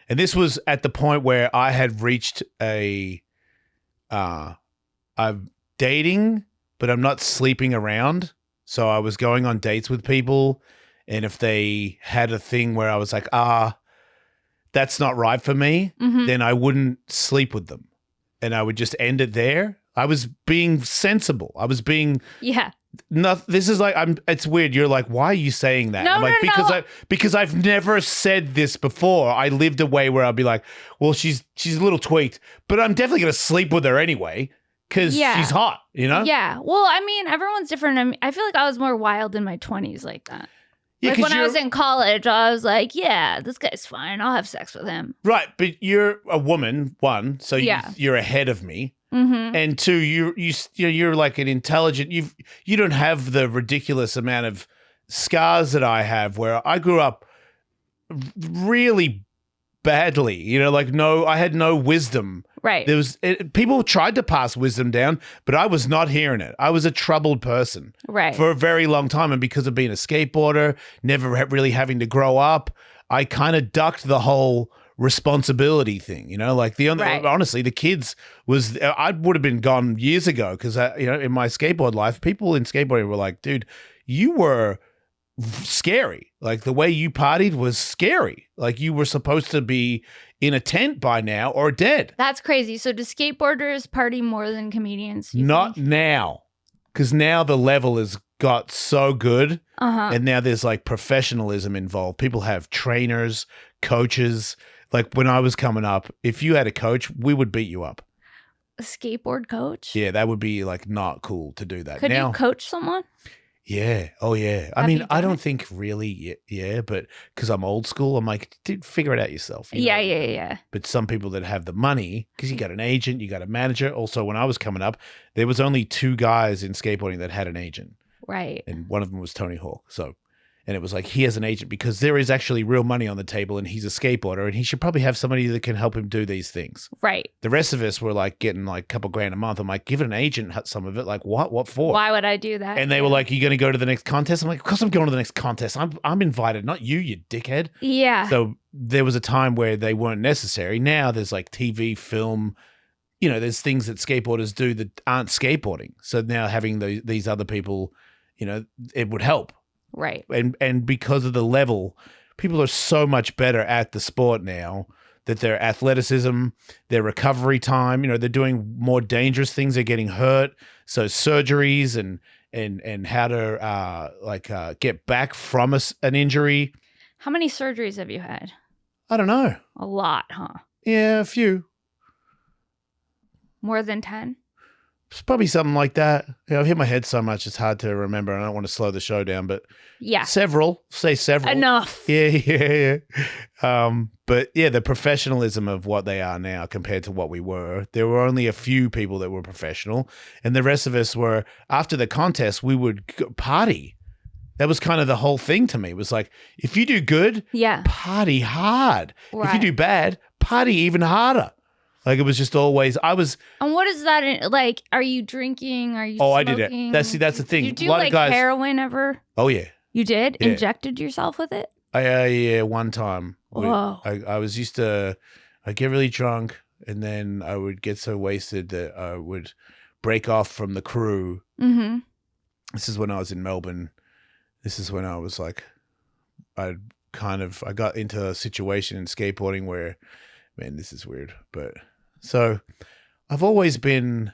And this was at the point where I had reached I'm dating, but I'm not sleeping around. So I was going on dates with people. And if they had a thing where I was like, that's not right for me, then I wouldn't sleep with them. And I would just end it there. I was being sensible. I was being this is like it's weird. You're like, why are you saying that? No, I'm like, no. because I've never said this before. I lived a way where I'd be like, well, she's a little tweaked, but I'm definitely gonna sleep with her anyway because she's hot, Yeah. Well, I mean, everyone's different. I mean, I feel like I was more wild in my 20s like that. Yeah, like when I was in college, I was like, yeah, this guy's fine. I'll have sex with him. Right, but you're a woman, one, so you're ahead of me. And two, you're like an intelligent. You don't have the ridiculous amount of scars that I have, where I grew up really badly. I had no wisdom. Right. People tried to pass wisdom down, but I was not hearing it. I was a troubled person, for a very long time, and because of being a skateboarder, never really having to grow up, I kind of ducked the whole responsibility thing, honestly, the kids I would have been gone years ago because in my skateboard life, people in skateboarding were like, dude, you were scary. Like the way you partied was scary. Like you were supposed to be in a tent by now or dead. That's crazy. So do skateboarders party more than comedians? Not now, because now the level has got so good, and now there's like professionalism involved. People have trainers, coaches. Like when I was coming up, if you had a coach, we would beat you up. A skateboard coach? Yeah, that would be like not cool to do that. Could you coach someone? Yeah. Oh, yeah. I mean, I don't think really, but because I'm old school, I'm like, dude, figure it out yourself. Yeah. But some people that have the money, because you got an agent, you got a manager. Also, when I was coming up, there was only 2 guys in skateboarding that had an agent. Right. And one of them was Tony Hawk. And it was like, he has an agent because there is actually real money on the table and he's a skateboarder and he should probably have somebody that can help him do these things. Right. The rest of us were like getting like a couple grand a month. I'm like, give an agent some of it. Like what? What for? Why would I do that? And they were like, you going to go to the next contest? I'm like, of course I'm going to the next contest. I'm invited, not you dickhead. Yeah. So there was a time where they weren't necessary. Now there's like TV, film, there's things that skateboarders do that aren't skateboarding. So now having these other people, it would help. Right. And because of the level, people are so much better at the sport now that their athleticism, their recovery time, they're doing more dangerous things. They're getting hurt. So surgeries and how to get back from an injury. How many surgeries have you had? I don't know. A lot, huh? Yeah, a few. More than 10? It's probably something like that. I've hit my head so much it's hard to remember. And I don't want to slow the show down, but several. Say several. Enough. Yeah. But yeah, the professionalism of what they are now compared to what we were. There were only a few people that were professional, and the rest of us were. After the contest, we would party. That was kind of the whole thing to me. It was like, if you do good, party hard. Right. If you do bad, party even harder. Like it was just always, And what is that like? Are you drinking? Are you smoking? I did it. That's the thing. Did you a lot like of guys, heroin ever? Oh yeah. You did? Yeah. Injected yourself with it? Yeah, one time. Whoa. I was used to, I'd get really drunk and then I would get so wasted that I would break off from the crew. Mm-hmm. This is when I was in Melbourne. This is when I was like, I got into a situation in skateboarding where, man, this is weird, but... So I've always been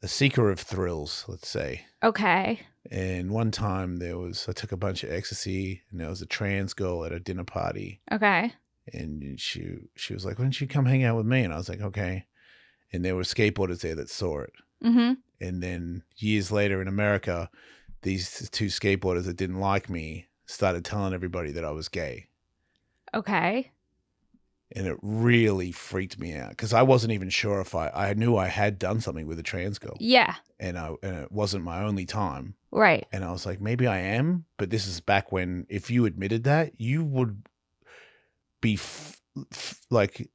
a seeker of thrills, let's say. Okay. And one time I took a bunch of ecstasy and there was a trans girl at a dinner party. Okay. And she was like, why don't you come hang out with me? And I was like, okay. And there were skateboarders there that saw it. Mm-hmm. And then years later in America, these 2 skateboarders that didn't like me started telling everybody that I was gay. Okay. And it really freaked me out because I wasn't even sure if I knew I had done something with a trans girl. Yeah. And it wasn't my only time. Right. And I was like, maybe I am. But this is back when if you admitted that, you would be like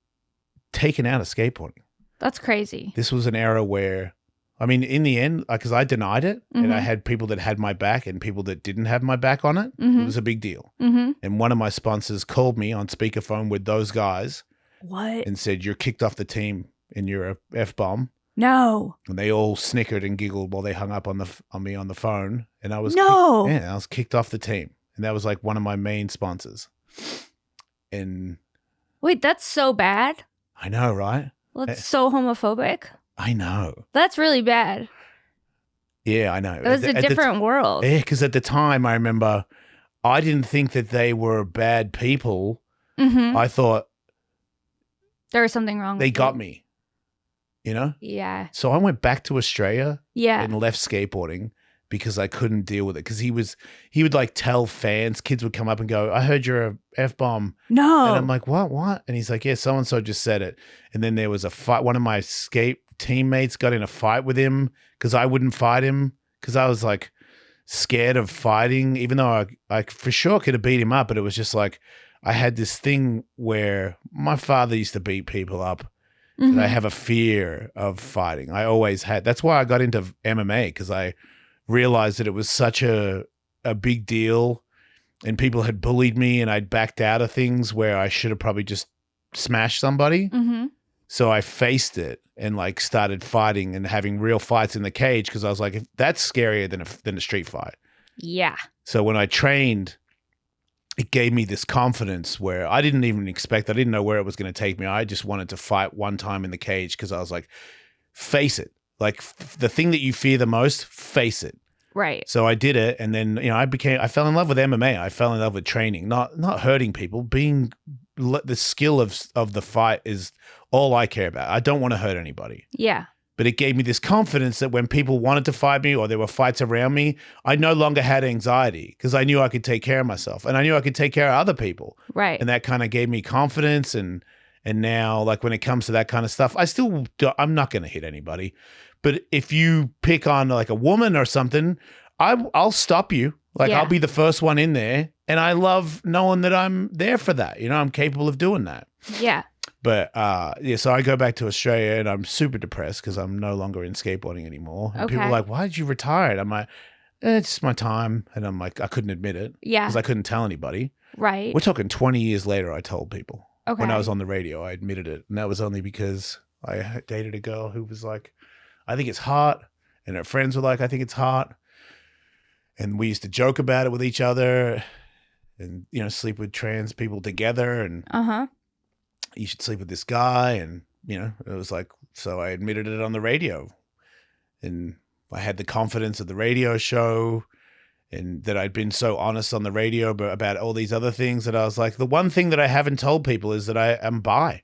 taken out of skateboarding. That's crazy. This was an era where, I mean, in the end, because I denied it, and I had people that had my back and people that didn't have my back on it. It was a big deal. And one of my sponsors called me on speakerphone with those guys. What? And said, "You're kicked off the team and you're a F-bomb." No. And they all snickered and giggled while they hung up on me on the phone. And I was No. I was kicked off the team. And that was like one of my main sponsors. And wait, that's so bad. I know, right? That's so homophobic. I know. That's really bad. Yeah, I know. It was a different world. Yeah, because at the time, I remember I didn't think that they were bad people. I thought there was something wrong. They got me, you know? Yeah. So I went back to Australia and left skateboarding because I couldn't deal with it. Because he would like tell fans, kids would come up and go, "I heard you're a F-bomb." No. And I'm like, what? And he's like, "Yeah, so-and-so just said it." And then there was a fight. One of my skate teammates got in a fight with him because I wouldn't fight him because I was like scared of fighting, even though I for sure could have beat him up. But it was just like, I had this thing where my father used to beat people up. And I have a fear of fighting. I always had. That's why I got into MMA, because I realized that it was such a big deal and people had bullied me and I'd backed out of things where I should have probably just smashed somebody. So I faced it and like started fighting and having real fights in the cage, because I was like, that's scarier than a street fight. Yeah. So when I trained, it gave me this confidence where I didn't even expect. I didn't know where it was going to take me. I just wanted to fight one time in the cage because I was like, face it. Like the thing that you fear the most, face it. Right. So I did it, and then I fell in love with MMA. I fell in love with training, not hurting people. Being the skill of the fight is all I care about. I don't want to hurt anybody. Yeah. But it gave me this confidence that when people wanted to fight me or there were fights around me, I no longer had anxiety because I knew I could take care of myself and I knew I could take care of other people. Right. And that kind of gave me confidence. And now, like, when it comes to that kind of stuff, I'm not going to hit anybody. But if you pick on like a woman or something, I'll stop you. Like, I'll be the first one in there. And I love knowing that I'm there for that. You know, I'm capable of doing that. Yeah. But so I go back to Australia and I'm super depressed because I'm no longer in skateboarding anymore. And people are like, "Why did you retire?" And I'm like, "It's just my time." And I'm like, I couldn't admit it. Yeah. Because I couldn't tell anybody. Right. We're talking 20 years later, I told people. Okay. When I was on the radio, I admitted it. And that was only because I dated a girl who was like, "I think it's hot." And her friends were like, "I think it's hot." And we used to joke about it with each other and, sleep with trans people together. And you should sleep with this guy. And, it was like, so I admitted it on the radio. And I had the confidence of the radio show and that I'd been so honest on the radio about all these other things that I was like, the one thing that I haven't told people is that I am bi.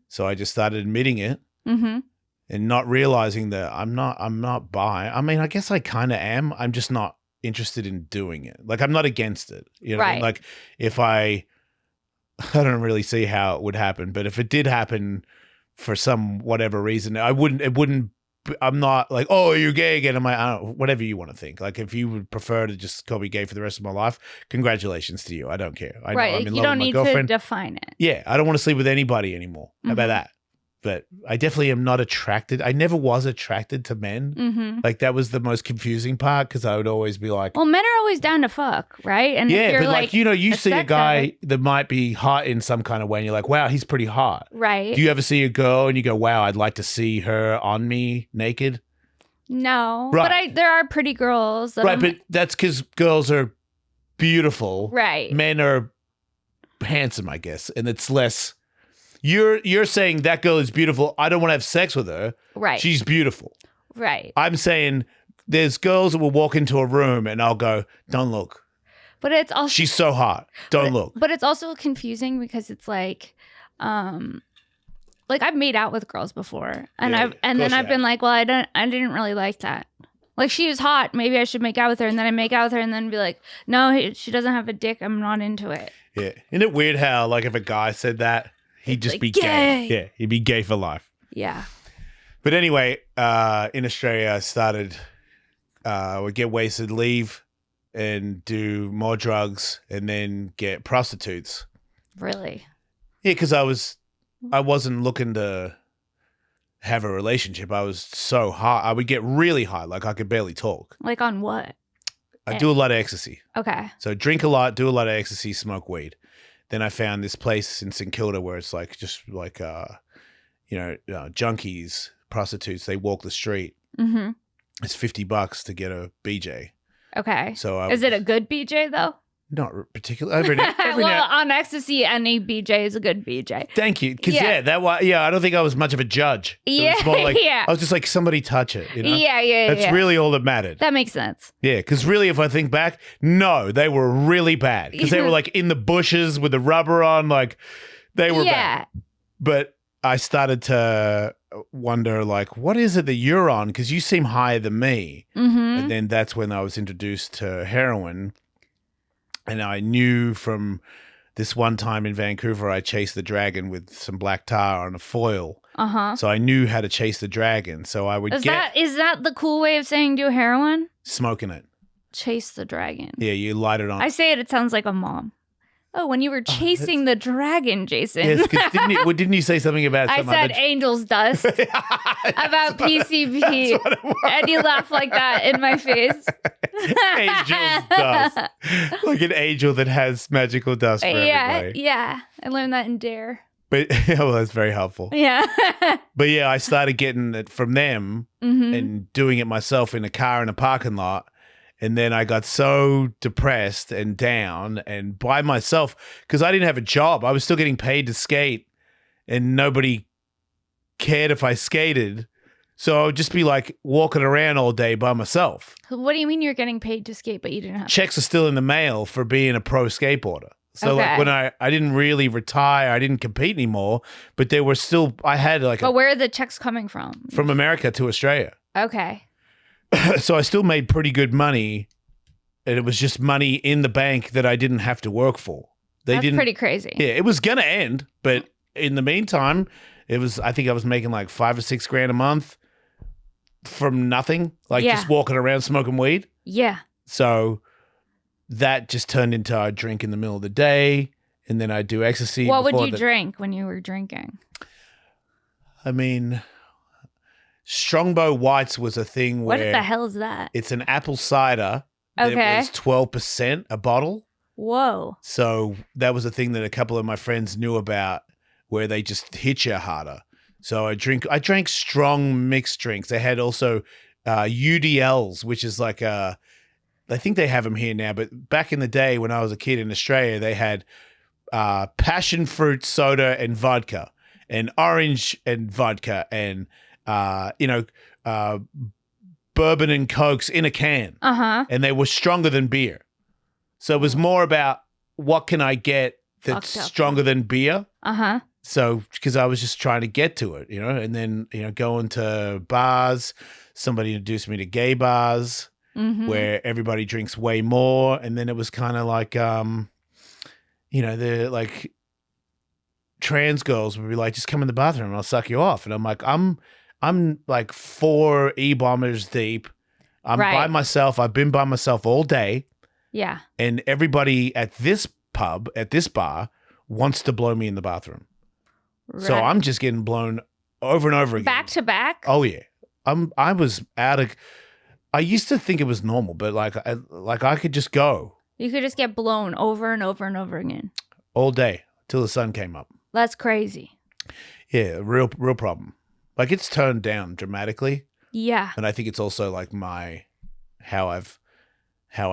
So I just started admitting it and not realizing that I'm not bi. I mean, I guess I kind of am. I'm just not interested in doing it. Like, I'm not against it. You know, right. Like, if I don't really see how it would happen, but if it did happen for some whatever reason, I'm not like, "Oh, you're gay again." I'm like, I don't, whatever you want to think. Like, if you would prefer to just call me gay for the rest of my life, congratulations to you. I don't care. I know I'm in you love don't with my need girlfriend. to define it. Yeah, I don't want to sleep with anybody anymore. How about that? But I definitely am not attracted. I never was attracted to men. Like, that was the most confusing part, because I would always be like, well, men are always down to fuck, right? And yeah, if you're but like, you see a guy addict, that might be hot in some kind of way, and you're like, "Wow, he's pretty hot." right? Do you ever see a girl and you go, "Wow, I'd like to see her on me naked"? No, Right. but there are pretty girls. That Right, but that's because girls are beautiful. Right. Men are handsome, I guess, and it's less. You're saying that girl is beautiful. I don't want to have sex with her. Right. She's beautiful. Right. I'm saying there's girls that will walk into a room and I'll go, "Don't look. But it's also She's so hot. Don't look." But it's also confusing because it's like I've made out with girls before, and Yeah, I've been like, well, I didn't really like that. Like, she was hot, maybe I should make out with her, and then I make out with her, and then be like, no, she doesn't have a dick, I'm not into it. Yeah. Isn't it weird how, like, if a guy said that, he'd just like, be gay. gay. Yeah, he'd be gay for life. Yeah. But anyway, in Australia, I started, would get wasted, leave, and do more drugs, and then get prostitutes. Really? Yeah, because I wasn't looking to have a relationship. I was so high. I would get really high, like I could barely talk. Like on what? I do a lot of ecstasy. Okay. So drink a lot, do a lot of ecstasy, smoke weed. Then I found this place in St Kilda where it's like just like junkies, prostitutes. They walk the street. Mm-hmm. It's $50 to get a BJ. Okay. So Is it a good BJ though? Not particular. Every Well, now, on ecstasy, any BJ is a good BJ. thank you. Because Yeah. I don't think I was much of a judge. It Yeah, was more like, yeah. I was just like, somebody touch it. You know? Yeah. That's really all that mattered. That makes sense. Yeah, because really, if I think back, no, they were really bad. Because they were like in the bushes with the rubber on, like they were bad. But I started to wonder, like, what is it that you're on? Because you seem higher than me. Mm-hmm. And then that's when I was introduced to heroin. And I knew from this one time in Vancouver, I chased the dragon with some black tar on a foil. Uh-huh. So I knew how to chase the dragon. So I would Is that the cool way of saying do heroin? smoking it. Chase the dragon. Yeah, you light it on. I say it sounds like a mom. Oh, when you were chasing the dragon, Jason. Yes, because didn't you say something about I some said other... angel's dust about PCP. And you laugh like that in my face. Angel's dust. Like an angel that has magical dust for everybody. Yeah. I learned that in Dare. But, well, that's very helpful. Yeah. But yeah, I started getting it from them Mm-hmm. and doing it myself in a car in a parking lot. And then I got so depressed and down and by myself because I didn't have a job. I was still getting paid to skate and nobody cared if I skated. So I would just be like walking around all day by myself. What do you mean you're getting paid to skate, but you didn't have? Checks are still in the mail for being a pro skateboarder. So Okay. like when I didn't really retire, I didn't compete anymore, but there were still, I had like But where are the checks coming from? from America to Australia. Okay. So I still made pretty good money, and it was just money in the bank that I didn't have to work for. That's pretty crazy. Yeah, it was gonna end, but in the meantime, I think I was making like $5 or $6 grand a month from nothing, like Yeah. just walking around smoking weed. Yeah. So that just turned into I drink in the middle of the day, and then I do ecstasy. What would before you drink when you were drinking? I mean, Strongbow Whites was a thing where What the hell is that? it's an apple cider. That Okay. It was 12% a bottle. Whoa. So that was a thing that a couple of my friends knew about where they just hit you harder. So I drank strong mixed drinks. They had also UDLs, which is like I think they have them here now, but back in the day when I was a kid in Australia, they had passion fruit soda and vodka and orange and vodka and bourbon and cokes in a can. Uh-huh. And they were stronger than beer. So it was more about what can I get that's Fucked up. stronger than beer. Uh-huh. So because I was just trying to get to it, and then, going to bars, somebody introduced me to gay bars Mm-hmm. where everybody drinks way more. And then it was kind of like, the like trans girls would be like, just come in the bathroom and I'll suck you off. And I'm like, I'm like 4 E-bombers deep. I'm by Right. myself. I've been by myself all day. Yeah. And everybody at this pub, at this bar, wants to blow me in the bathroom. So Right. I'm just getting blown over and over again. back to back? Oh yeah. I was out of. I used to think it was normal, but like I could just go You could just get blown over and over and over again. all day till the sun came up. That's crazy. Yeah, real problem. Like it's turned down dramatically, Yeah. and I think it's also like how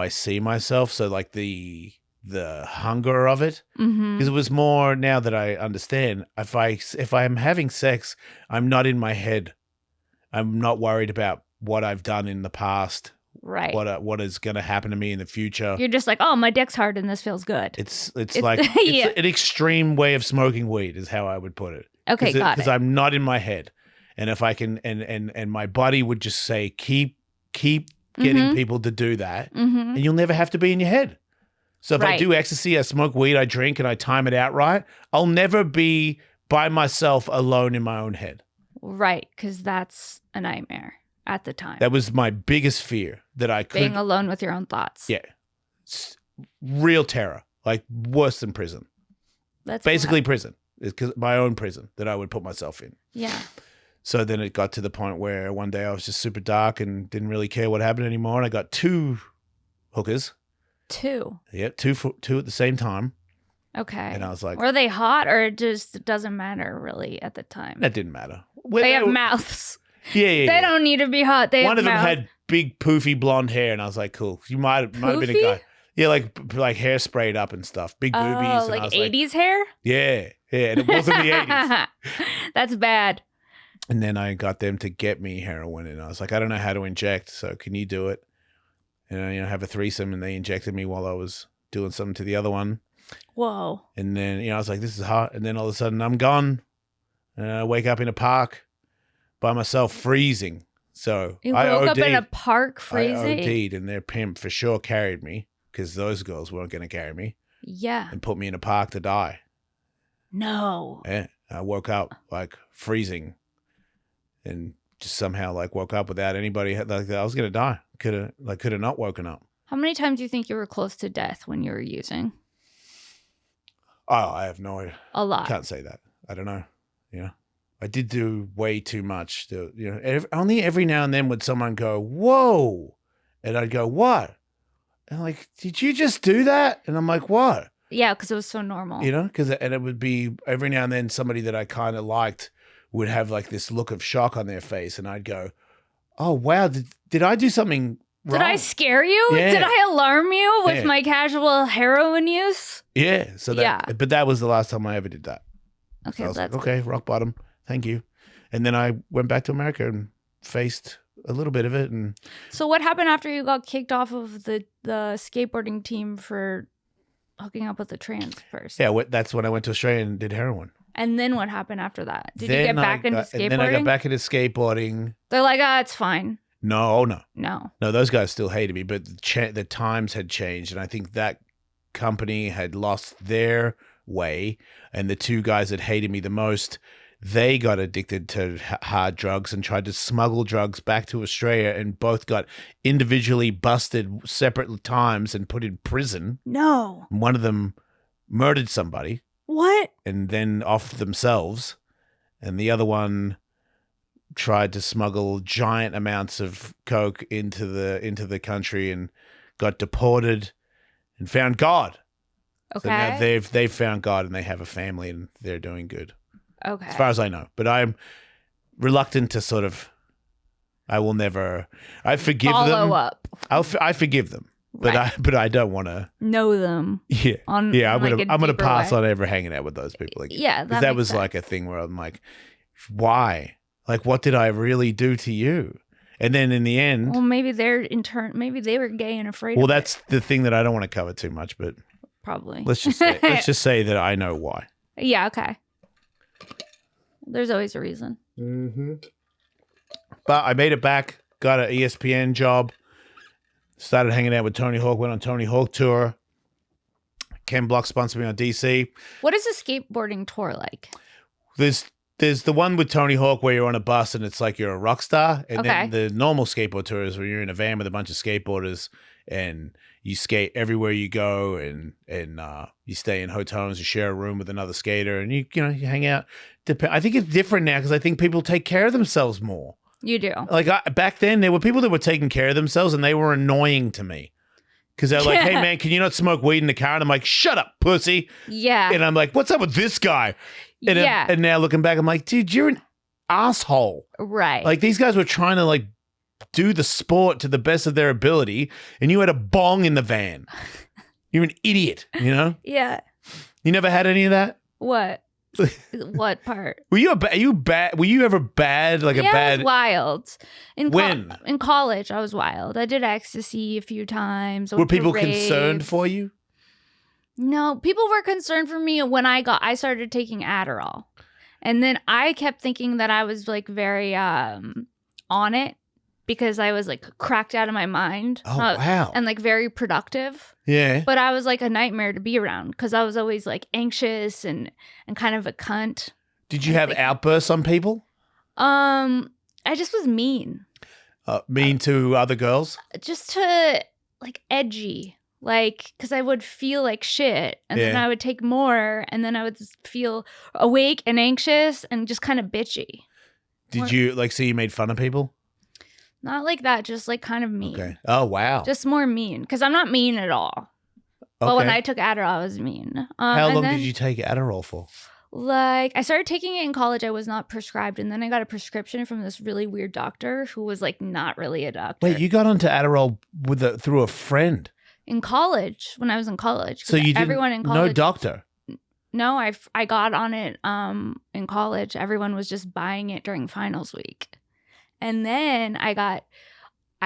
I see myself. So like the hunger of it. Mm-hmm. Because it was more now that I understand. If I'm having sex, I'm not in my head. I'm not worried about what I've done in the past. Right. What is going to happen to me in the future. You're just like, oh, my dick's hard and this feels good. It's like it's Yeah. an extreme way of smoking weed is how I would put it. Okay, got it. Because I'm not in my head, and if I can, and my body would just say, keep getting Mhm. people to do that, Mm-hmm. and you'll never have to be in your head. So if I Right. do ecstasy, I smoke weed, I drink, and I time it out right, I'll never be by myself alone in my own head. Right, because that's a nightmare at the time. That was my biggest fear, that I could. Being alone with your own thoughts. Yeah. Real terror, like worse than prison. That's Basically wild. prison. It's my own prison that I would put myself in. Yeah. So then it got to the point where one day I was just super dark and didn't really care what happened anymore. And I got 2 hookers. 2. Yeah, two at the same time. Okay. And I was like, were they hot or it just doesn't matter really at the time? that didn't matter. They have mouths. Yeah. They don't need to be hot. They One have of them mouths. had big poofy blonde hair, and I was like, cool. You might have been a Poofy? guy. Yeah, like hair sprayed up and stuff. Big boobies. Oh, and like I was 80s hair? Yeah. And it wasn't the 80s. That's bad. And then I got them to get me heroin, and I was like, I don't know how to inject, so can you do it? And I have a threesome, and they injected me while I was doing something to the other one. Whoa. And then, I was like, this is hot. And then all of a sudden I'm gone. And I wake up in a park by myself freezing. So You I woke OD'd. up in a park I freezing? OD'd, and their pimp for sure carried me because those girls weren't going to carry me Yeah. and put me in a park to die. No. Yeah. I woke up like freezing and just somehow like woke up without anybody. Like I was going to die. Could have not woken up. How many times do you think you were close to death when you were using? Oh, I have no idea. A lot. Can't say that. I don't know. I did do way too much. Only every now and then would someone go, whoa. And I'd go, what? And I'm like, did you just do that? And I'm like, what? Yeah, because it was so normal. And it would be every now and then somebody that I kind of liked would have like this look of shock on their face. And I'd go, oh, wow. Did I do something wrong? Did I scare you? Yeah. Did I alarm you with Yeah. my casual heroin use? Yeah. But that was the last time I ever did that. Okay, So I was that's like, okay, rock bottom. Thank you. And then I went back to America and faced a little bit of it. And So what happened after you got kicked off of the skateboarding team for hooking up with the trans person? yeah, that's when I went to Australia and did heroin. And then what happened after that? Did you Then get back into skateboarding? And then I got back into skateboarding. They're like, it's fine. No. No. No, those guys still hated me, but the times had changed. And I think that company had lost their way. And the 2 guys that hated me the most, they got addicted to hard drugs and tried to smuggle drugs back to Australia, and both got individually busted separate times and put in prison. No. One of them murdered somebody What? and then off themselves. And the other one tried to smuggle giant amounts of coke into the country and got deported and found God. Okay. So now they've found God and they have a family and they're doing good, Okay. as far as I know. But I'm reluctant to sort of. I will never. I forgive them. Follow up. I forgive them, but Right. I don't want to. Know them. Yeah, On, yeah. on I'm like gonna a pass deeper way. on ever hanging out with those people again. Yeah, because that that makes was sense. like a thing where I'm like, why? Like, what did I really do to you? And then in the end, Well, maybe they're in turn. Maybe they were gay and afraid. well, of it, that's the thing that I don't want to cover too much. But probably. let's just say that I know why. Yeah. Okay. There's always a reason. Mm-hmm. But I made it back, got an ESPN job, started hanging out with Tony Hawk, went on Tony Hawk tour. Ken Block sponsored me on DC. What is a skateboarding tour like? There's the one with Tony Hawk where you're on a bus and it's like you're a rock star. And Okay. then the normal skateboard tour is where you're in a van with a bunch of skateboarders and you skate everywhere you go and you stay in hotels, you share a room with another skater and you hang out. I think it's different now because I think people take care of themselves more. You do. Like back then, there were people that were taking care of themselves, and they were annoying to me because they're like, "Hey, man, can you not smoke weed in the car?" And I'm like, "Shut up, pussy!" Yeah. And I'm like, "What's up with this guy?" And Yeah. and now looking back, I'm like, "Dude, you're an asshole." Right. Like these guys were trying to like do the sport to the best of their ability, and you had a bong in the van. You're an idiot. Yeah. You never had any of that. What? What part? Were you bad? Were you ever bad? Like Yeah, a I bad? was wild. When? In college, I was wild. I did ecstasy a few times. I Were went to people concerned raves. for you? No, people were concerned for me when I started taking Adderall. And then I kept thinking that I was like very on it because I was like cracked out of my mind. Oh, wow. And like very productive. Yeah. But I was like a nightmare to be around because I was always like anxious and kind of a cunt. Did you have outbursts on people? I just was mean. Mean to other girls? Just to like edgy. Like, because I would feel like shit, and then Yeah. I would take more, and then I would feel awake and anxious and just kind of bitchy. Did you like see you made fun of people? Not like that, just like kind of mean. Okay. Oh wow. Just more mean, because I'm not mean at all. But when I took Adderall, I was mean. How and long then, did you take Adderall for? Like, I started taking it in college. I was not prescribed, and then I got a prescription from this really weird doctor who was like not really a doctor. Wait, you got onto Adderall through a friend? In college, when I was in college. So you didn't, everyone in college. no doctor. No, I got on it in college. Everyone was just buying it during finals week. And then I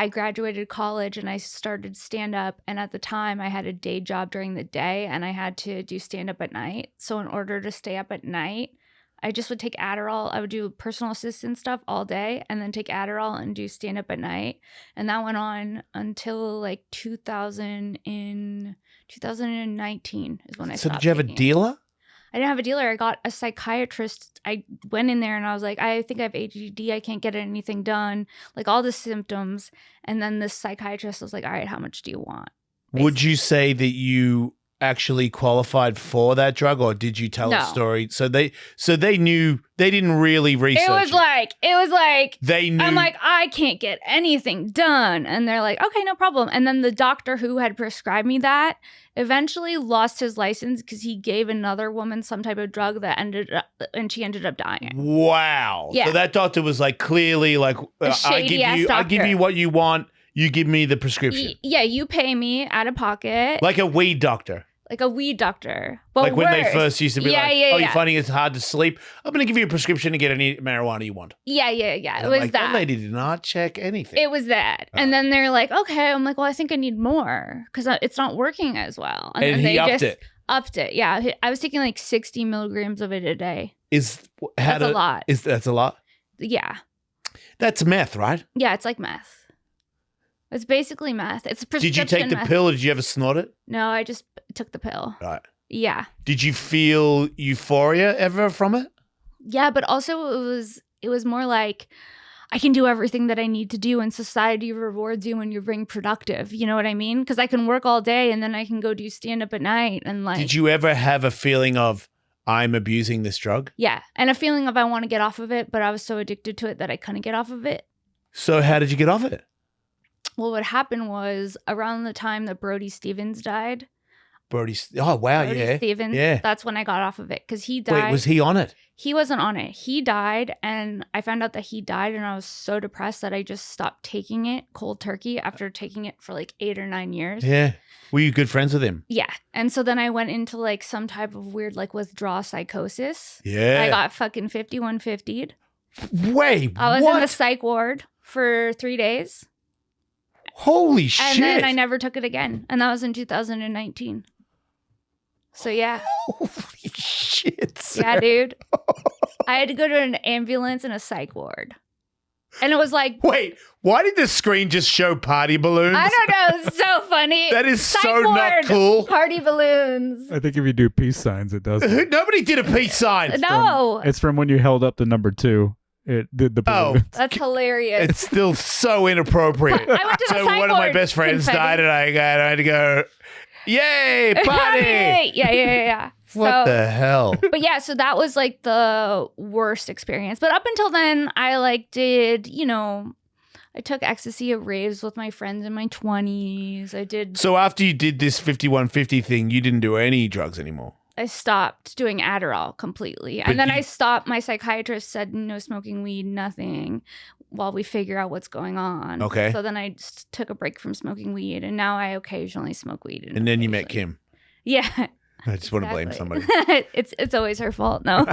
graduated college and I started stand up, and at the time I had a day job during the day and I had to do stand up at night. So in order to stay up at night, I just would take Adderall. I would do personal assistant stuff all day and then take Adderall and do stand up at night. And that went on until like 2019 is when I So stopped did you have a taking it. dealer? I didn't have a dealer. I got a psychiatrist. I went in there and I was like, I think I have ADD. I can't get anything done. Like all the symptoms. And then this psychiatrist was like, all right, how much do you want? Would you say that you actually qualified for that drug, or did you tell a No. story? So they knew, they didn't really research It was like, they knew. I'm like, I can't get anything done. And they're like, okay, no problem. And then the doctor who had prescribed me that eventually lost his license because he gave another woman some type of drug that she ended up dying. Wow. Yeah. So that doctor was like clearly like, I shady-ass give doctor. you what you want. You give me the prescription. Yeah, you pay me out of pocket. Like a weed doctor. Like a weed doctor. But Like when they worse. first used to be Yeah, like, yeah, oh, yeah. you're finding it's hard to sleep? I'm going to give you a prescription to get any marijuana you want. Yeah. And It I'm was like, that. lady did not check anything. It was that. Oh. And then they're like, okay. I'm like, well, I think I need more because it's not working as well. And then he they upped just it. upped it. Yeah. I was taking like 60 milligrams of it a day. That's That's a lot. That's a lot? Yeah. That's meth, right? Yeah. It's like meth. It's basically meth. It's prescription Did you take the meth. pill or did you ever snort it? No, I just took the pill. Right. Yeah. Did you feel euphoria ever from it? Yeah. But also it was more like, I can do everything that I need to do and society rewards you when you're being productive. You know what I mean? Because I can work all day and then I can go do stand up at night and like. Did you ever have a feeling of, I'm abusing this drug? Yeah. And a feeling of I want to get off of it, but I was so addicted to it that I couldn't get off of it. So how did you get off it? Well, what happened was around the time that Brody Stevens died. Brody. Oh, wow. Brody Yeah. Stevens. Yeah. That's when I got off of it because he died. Wait, was he on it? He wasn't on it. He died, and I found out that he died, and I was so depressed that I just stopped taking it cold turkey after taking it for like 8 or 9 years. Yeah. Were you good friends with him? Yeah. And so then I went into like some type of weird like withdrawal psychosis. Yeah. I got fucking 5150'd. Wait, I was what? in the psych ward for 3 days. Holy And shit. then I never took it again. And that was in 2019. So yeah. Holy shit. Yeah, Sarah. dude. I had to go to an ambulance and a psych ward. And it was like, Wait, why did the screen just show party balloons? I don't know. It's so funny. That is Psych so not ward, cool. Party balloons. I think if you do peace signs, it does. Nobody did a peace sign. No. It's from when you held up the number 2. It did the Oh. balloons. That's hilarious. It's still so inappropriate. I went to the So psych one of my ward, best friends confetti. died, and I had to go, yay, party! Yeah. What So- the hell? But yeah, so that was like the worst experience. But up until then, I like did, I took ecstasy at raves with my friends in my 20s. I did, So after you did this 5150 thing, you didn't do any drugs anymore. I stopped doing Adderall completely. But And then you- I stopped. My psychiatrist said no smoking weed, nothing, while we figure out what's going on. Okay. So then I just took a break from smoking weed. And now I occasionally smoke weed. And then you met occasionally. Kim. Yeah. I just want to blame exactly. somebody. It's always her fault. No.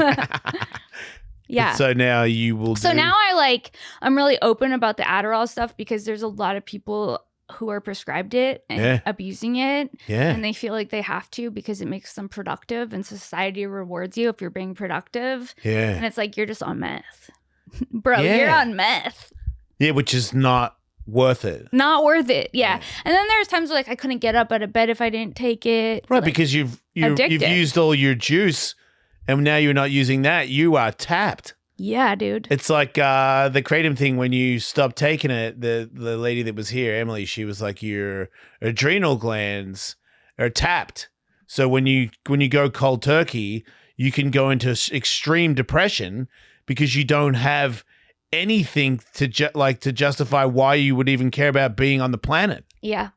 Yeah. So now you will So do- now I'm really open about the Adderall stuff because there's a lot of people who are prescribed it and Yeah. abusing it. Yeah. And they feel like they have to because it makes them productive and society rewards you if you're being productive. Yeah. And it's like, you're just on meth. Bro, Yeah. you're on meth. Yeah, which is not worth it. Not worth it. Yeah. And then there's times where I couldn't get up out of bed if I didn't take it. Right, Like, because you've addicted. used all your juice and now you're not using that. You are tapped. Yeah, dude. It's like the kratom thing when you stop taking it. The lady that was here, Emily, she was like, your adrenal glands are tapped. So when you go cold turkey, you can go into extreme depression because you don't have anything to justify why you would even care about being on the planet. Yeah.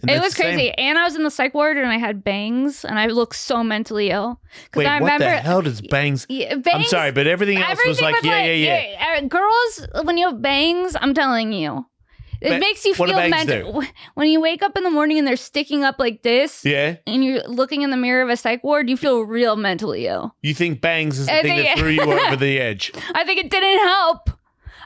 And It that's was the same- crazy. And I was in the psych ward and I had bangs and I looked so mentally ill. Wait, I what remember, the hell does bangs? Yeah, I'm bangs? sorry, but everything else was like, with, yeah. Girls, when you have bangs, I'm telling you, it makes you what do feel bangs mental. When you wake up in the morning and they're sticking up like this, Yeah. and you're looking in the mirror of a psych ward, you feel real mentally ill. You think bangs is the I thing that think- threw you over the edge? I think it didn't help.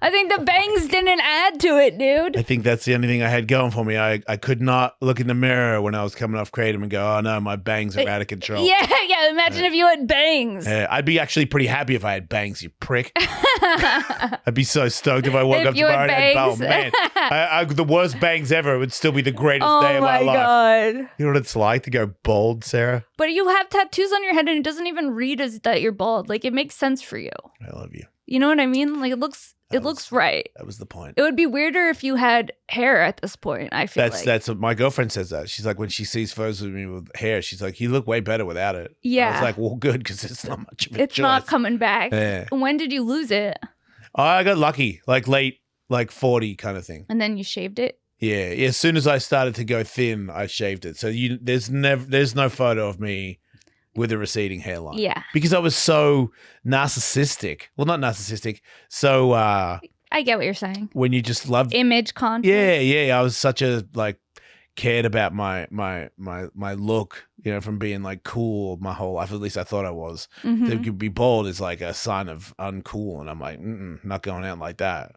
I think the bangs didn't add to it, dude. I think that's the only thing I had going for me. I could not look in the mirror when I was coming off kratom and go, oh no, my bangs are out of control. Yeah. Imagine if you had bangs. I'd be actually pretty happy if I had bangs, you prick. I'd be so stoked if I woke If up you had tomorrow and bangs. oh man, the worst bangs ever. It would still be the greatest day Oh of my my life. god. You know what it's like to go bald, Sarah? But you have tattoos on your head and it doesn't even read as that you're bald. Like it makes sense for you. I love you. You know what I mean? Like it looks right. That was the point. It would be weirder if you had hair at this point, I feel like. That's what my girlfriend says that. She's like, when she sees photos of me with hair, she's like, you look way better without it. I Yeah. was like, well, good, because it's not much of a It's not choice. coming back. Yeah. When did you lose it? I got lucky, like late, like 40 kind of thing. And then you shaved it? Yeah. As soon as I started to go thin, I shaved it. So there's no photo of me with a receding hairline. Yeah. Because I was so narcissistic. Well, not narcissistic. So I get what you're saying. when you just love Image content. Yeah. I was such a cared about my look, from being like cool my whole life. At least I thought I was. Mhm. To be bald is like a sign of uncool, and I'm like, not going out like that.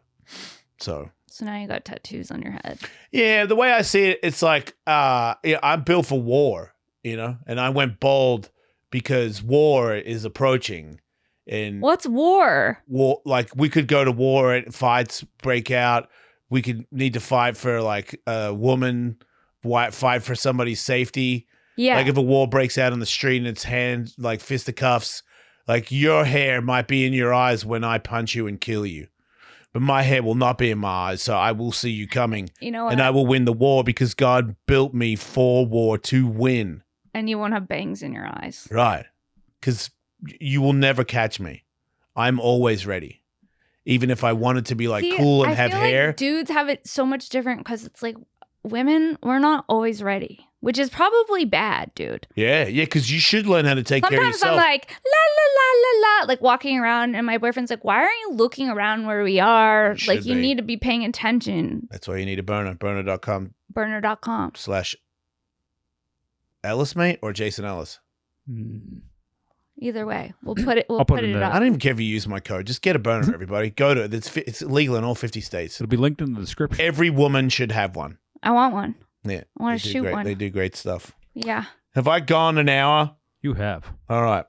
So now you got tattoos on your head. yeah, the way I see it, it's like I'm built for war, and I went bald because war is approaching. And What's war? war, like we could go to war and fights break out. We could need to fight for like a woman, fight for somebody's safety. Yeah. Like if a war breaks out on the street and it's like fisticuffs, like your hair might be in your eyes when I punch you and kill you. But my hair will not be in my eyes, so I will see you coming. You know what? And I will win the war because God built me for war to win. And you won't have bangs in your eyes. Right. Because you will never catch me. I'm always ready. Even if I wanted to be like See, cool and I have feel hair. Like dudes have it so much different because it's like women, we're not always ready, which is probably bad, dude. Yeah, because you should learn how to take care of Sometimes yourself. I'm like, la, la, la, la, la, like walking around, and my boyfriend's like, why aren't you looking around where we are? You Like, should you be. need to be paying attention. That's why you need a burner. Burner.com/Ellis, Burner.com. mate, or Jason Ellis. Either way, we'll put it. We'll I'll put put it it in up. there. I don't even care if you use my code. Just get a burner, everybody. Go to it. It's legal in all 50 states. It'll be linked in the description. Every woman should have one. I want one. Yeah. I wanna they do shoot great- one. They do great stuff. Yeah. Have I gone an hour? You have. All right.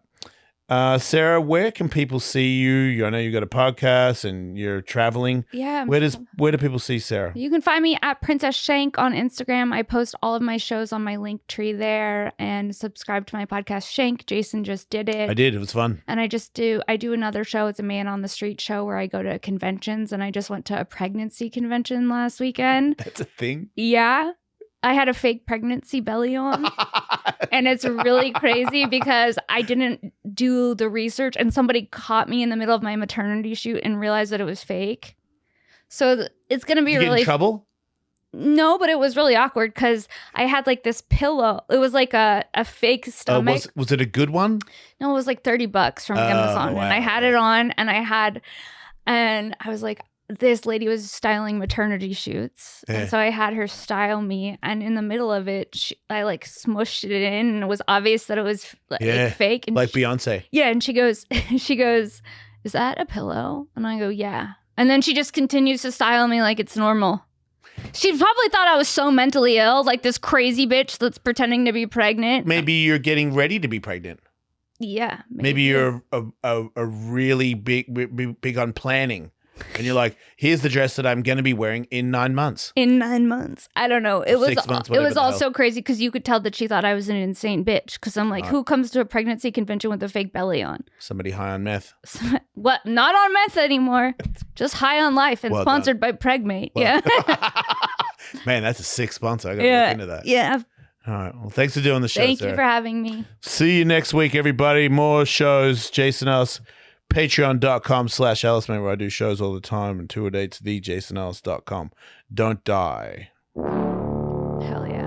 Sarah, where can people see you? I know you got a podcast and you're traveling. Yeah. Where do people see Sarah? You can find me at Princess Shank on Instagram. I post all of my shows on my link tree there, and subscribe to my podcast Shank. Jason just did it. I did. It was fun. And I do another show. It's a man on the street show where I go to conventions, and I just went to a pregnancy convention last weekend. That's a thing. Yeah. I had a fake pregnancy belly on. And it's really crazy because I didn't do the research, and somebody caught me in the middle of my maternity shoot and realized that it was fake. So it's going to be You get really in trouble? No, but it was really awkward because I had like this pillow. It was like a fake stomach. Was it a good one? No, it was like $30 from Amazon. wow. And I had it on, and I was like, this lady was styling maternity shoots. Yeah. And so I had her style me. And in the middle of it, I like smushed it in, and it was obvious that it was like Yeah, fake. And Like Beyonce. yeah. And she goes, is that a pillow? And I go, yeah. And then she just continues to style me like it's normal. She probably thought I was so mentally ill, like this crazy bitch that's pretending to be pregnant. Maybe you're getting ready to be pregnant. Yeah. Maybe you're a really big on planning. And you're like, here's the dress that I'm going to be wearing in 9 months. In 9 months. I don't know. It was 6 months, it whatever was the hell. also crazy because you could tell that she thought I was an insane bitch. Because I'm like, who comes to a pregnancy convention with a fake belly on? Somebody high on meth. What? Not on meth anymore. Just high on life and Well sponsored by Pregmate. Well- Yeah. Man, that's a sick sponsor. I got to look into that. Yeah. All right. Well, thanks for doing the show, Thank Sarah. you for having me. See you next week, everybody. More shows. Jason Ellis, patreon.com/Ellis, man, where I do shows all the time, and tour dates, thejasonellis.com. Don't die. Hell yeah.